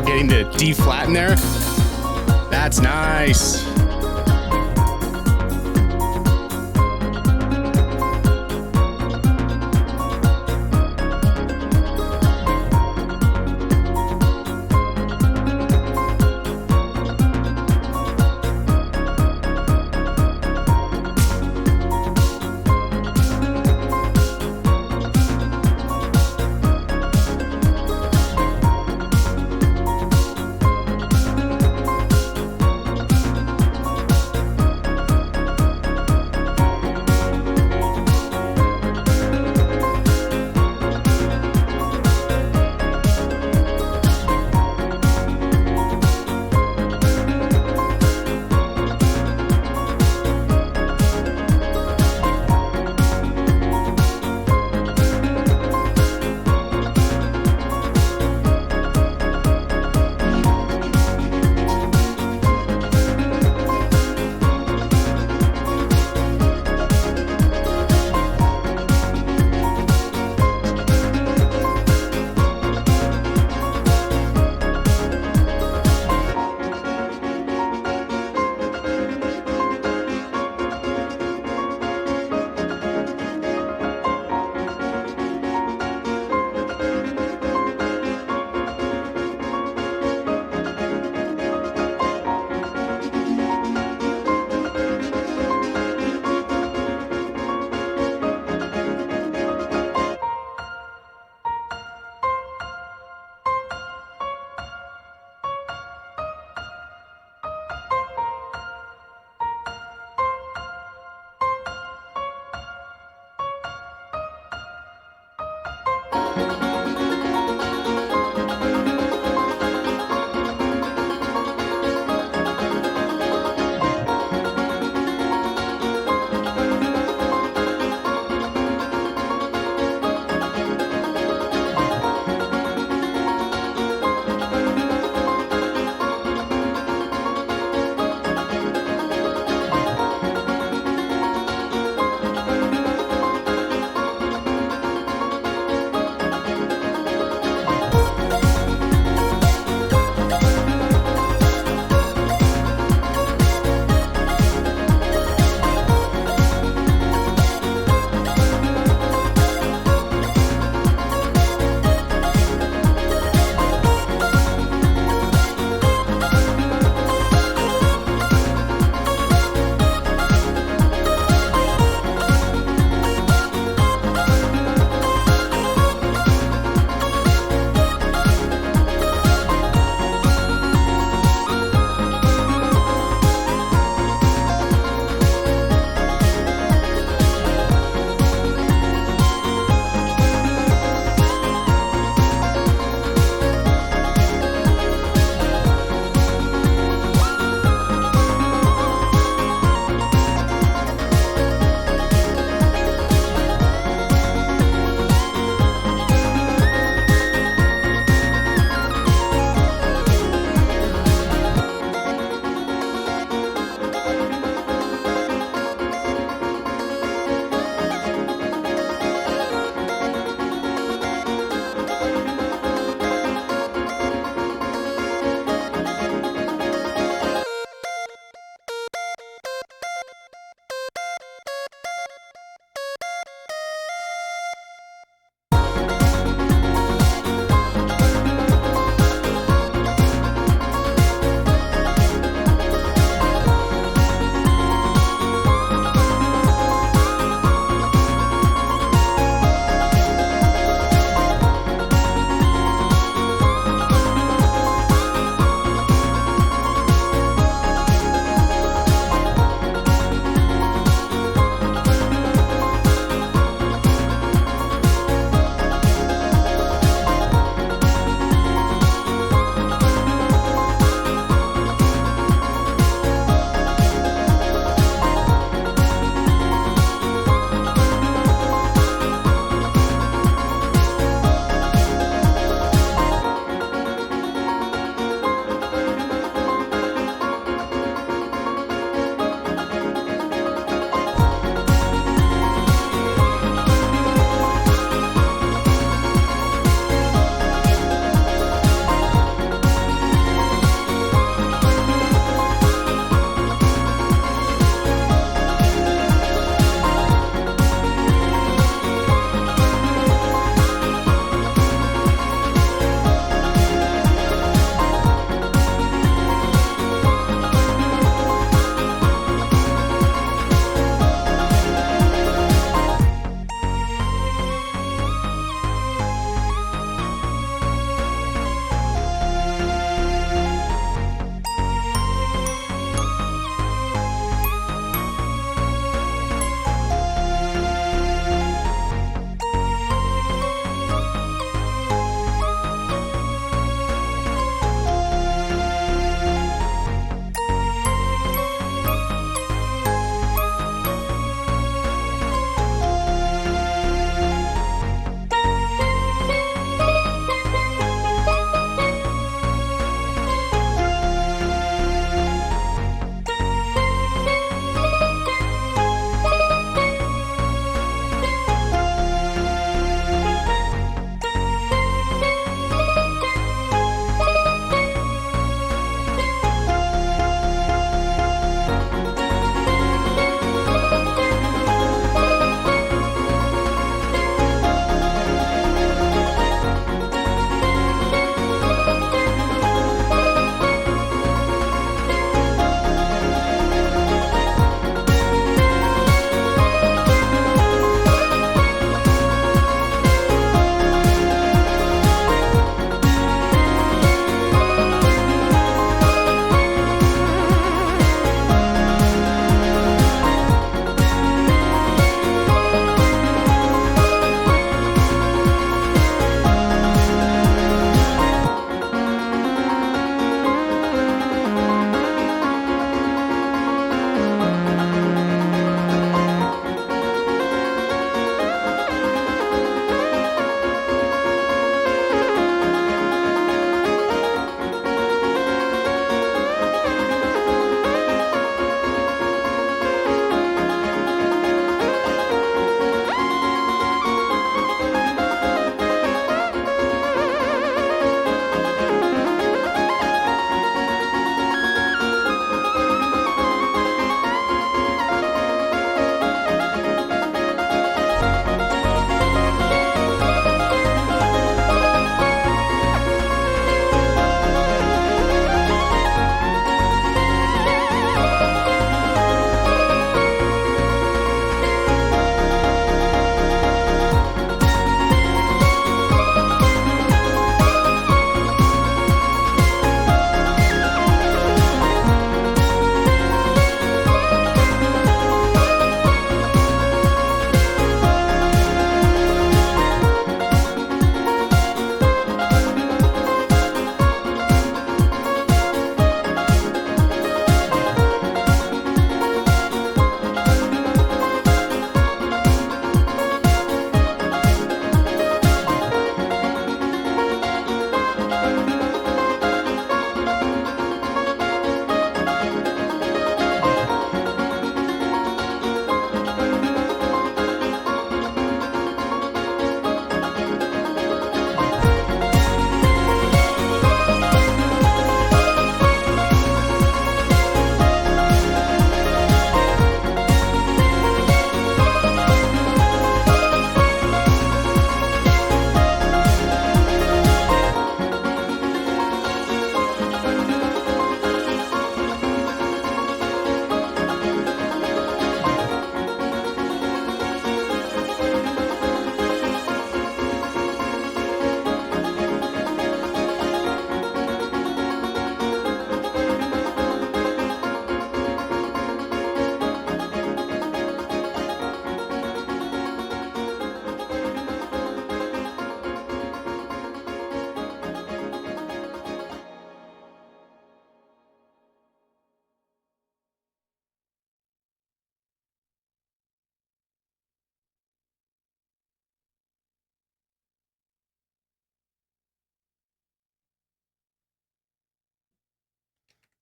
getting the D flat in there. That's nice.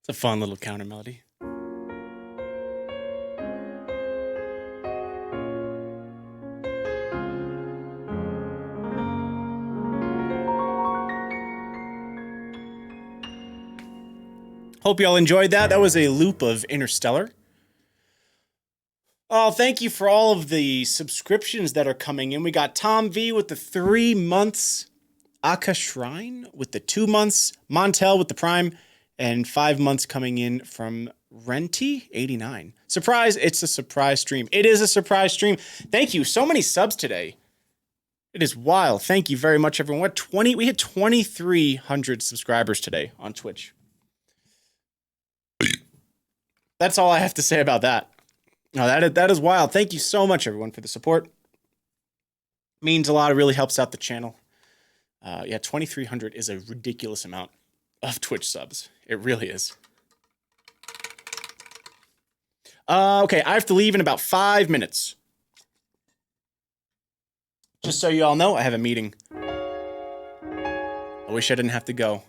It's a fun little counter melody. Hope y'all enjoyed that. That was a loop of Interstellar. Oh, thank you for all of the subscriptions that are coming in. We got Tom V with the 3 months, Aka Shrine with the 2 months, Montel with the Prime, and 5 months coming in from Renty89. Surprise, it's a surprise stream. It is a surprise stream. Thank you. So many subs today. It is wild. Thank you very much, everyone. We hit 2,300 subscribers today on Twitch. That's all I have to say about that. No, that is wild. Thank you so much, everyone, for the support. Means a lot. It really helps out the channel. Yeah, 2,300 is a ridiculous amount of Twitch subs. It really is. Okay, I have to leave in about 5 minutes. Just so you all know, I have a meeting. I wish I didn't have to go.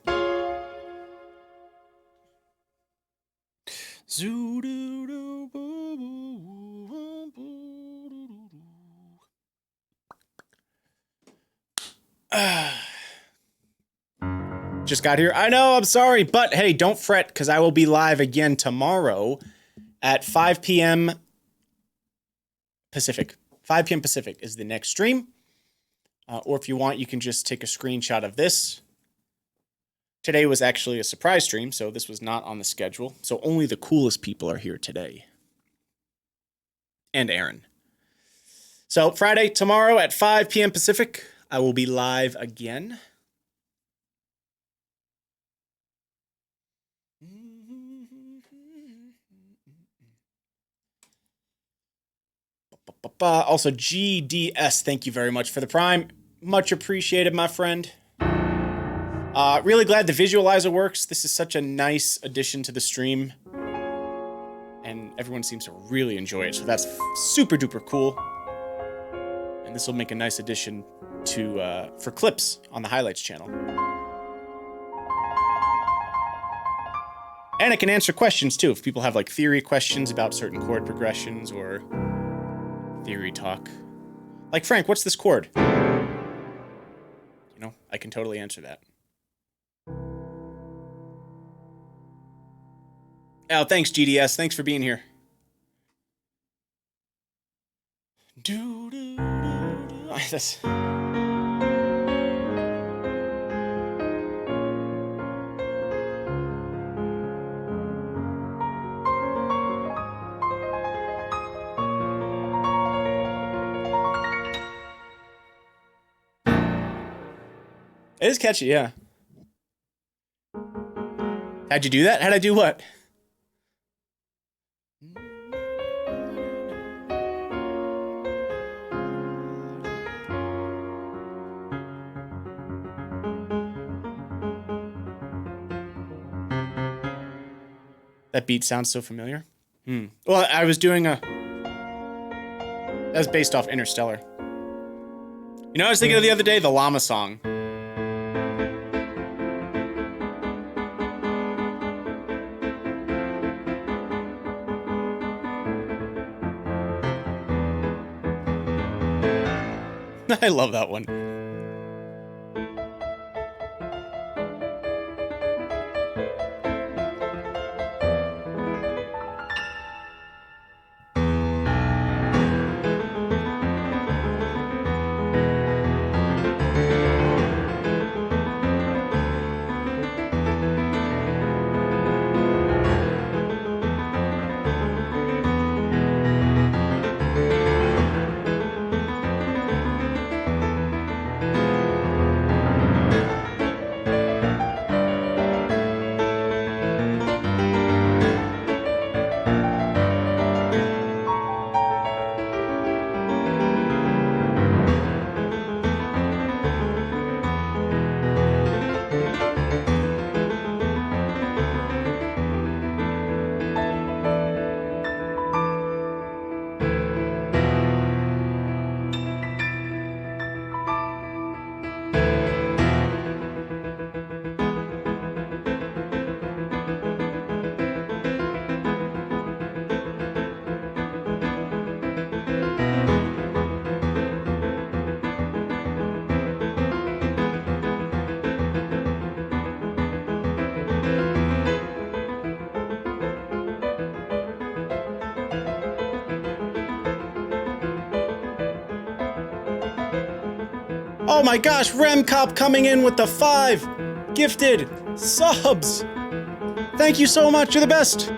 Just got here. I know, I'm sorry, but hey, don't fret, because I will be live again tomorrow at 5 p.m. Pacific. 5 p.m. Pacific is the next stream. Or if you want, you can just take a screenshot of this. Today was actually a surprise stream, so this was not on the schedule. So only the coolest people are here today. And Aaron. So Friday, tomorrow at 5 p.m. Pacific, I will be live again. Also, GDS, thank you very much for the Prime. Much appreciated, my friend. Really glad the visualizer works. This is such a nice addition to the stream. And everyone seems to really enjoy it, so that's super duper cool. And this will make a nice addition to for clips on the highlights channel. And it can answer questions too, if people have like theory questions about certain chord progressions or theory talk. Like, Frank, what's this chord? You know, I can totally answer that. Oh, thanks, GDS. Thanks for being here. That's... It is catchy, yeah. How'd you do that? How'd I do what? That beat sounds so familiar. Well, I was doing a... That's based off Interstellar. You know, I was thinking of the other day, the llama song. I love that one. Oh my gosh, Remcop coming in with the 5 gifted subs. Thank you so much. You're the best.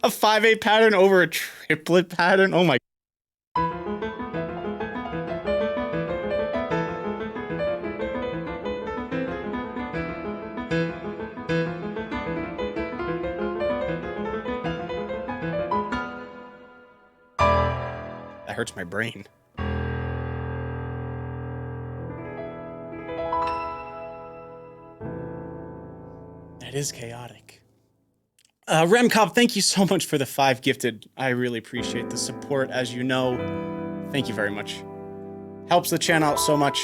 A 5/8 pattern over a triplet pattern? Oh my. That hurts my brain. That is chaotic. Remcop, thank you so much for the 5 gifted. I really appreciate the support, as you know. Thank you very much. Helps the channel out so much.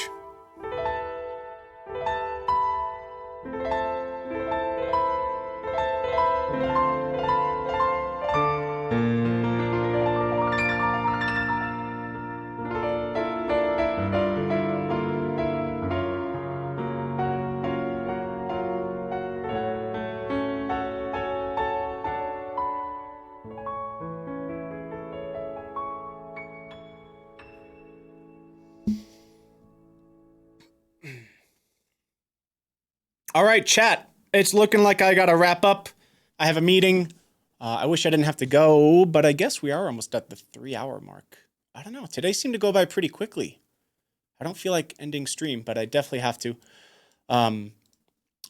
All right, chat. It's looking like I gotta wrap up. I have a meeting. I wish I didn't have to go, but I guess we are almost at the 3-hour mark. I don't know. Today seemed to go by pretty quickly. I don't feel like ending stream, but I definitely have to.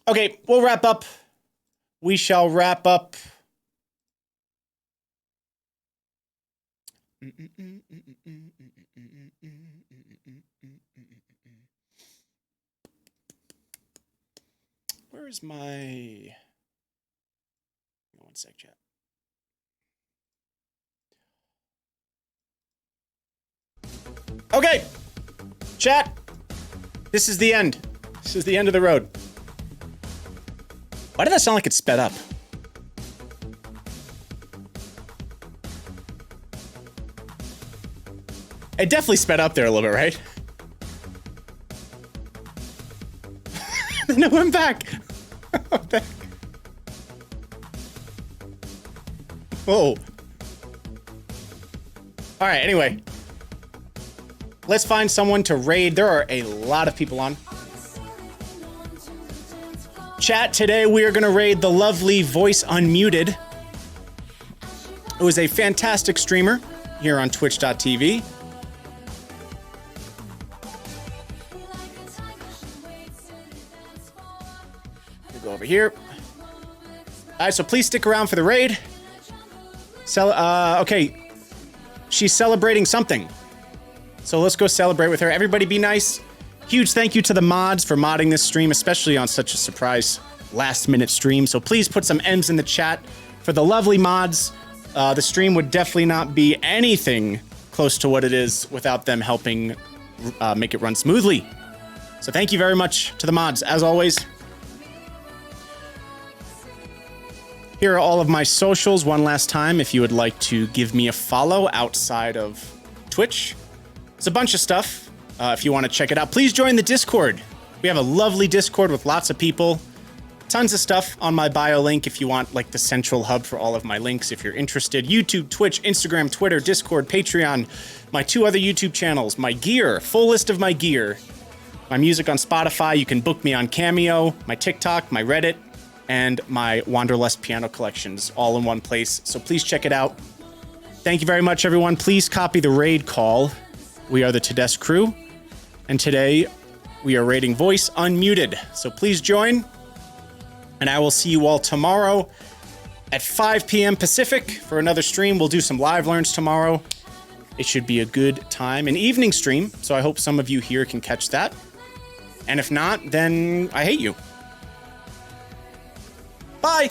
Okay, we'll wrap up. We shall wrap up. Where's my... One sec, chat. Okay, chat. This is the end. This is the end of the road. Why did that sound like it sped up? It definitely sped up there a little bit, right? No, I'm back. I'm back. Whoa. All right, anyway. Let's find someone to raid. There are a lot of people on. Chat, today we are gonna raid the lovely Voice Unmuted, who is a fantastic streamer here on twitch.tv. We'll go over here. All right, so please stick around for the raid. Okay, she's celebrating something. So let's go celebrate with her. Everybody be nice. Huge thank you to the mods for modding this stream, especially on such a surprise last-minute stream. So please put some M's in the chat for the lovely mods. The stream would definitely not be anything close to what it is without them helping make it run smoothly. So thank you very much to the mods, as always. Here are all of my socials one last time if you would like to give me a follow outside of Twitch. It's a bunch of stuff. If you want to check it out, please join the Discord. We have a lovely Discord with lots of people. Tons of stuff on my bio link if you want like the central hub for all of my links if you're interested. YouTube, Twitch, Instagram, Twitter, Discord, Patreon, my 2 other YouTube channels, my gear, full list of my gear, my music on Spotify. You can book me on Cameo, my TikTok, my Reddit, and my Wanderlust piano collections all in one place. So please check it out. Thank you very much, everyone. Please copy the raid call. We are the Tedesco crew. And today, we are raiding Voice Unmuted. So please join. And I will see you all tomorrow at 5 p.m. Pacific for another stream. We'll do some live learns tomorrow. It should be a good time. An evening stream, so I hope some of you here can catch that. And if not, then I hate you. Bye!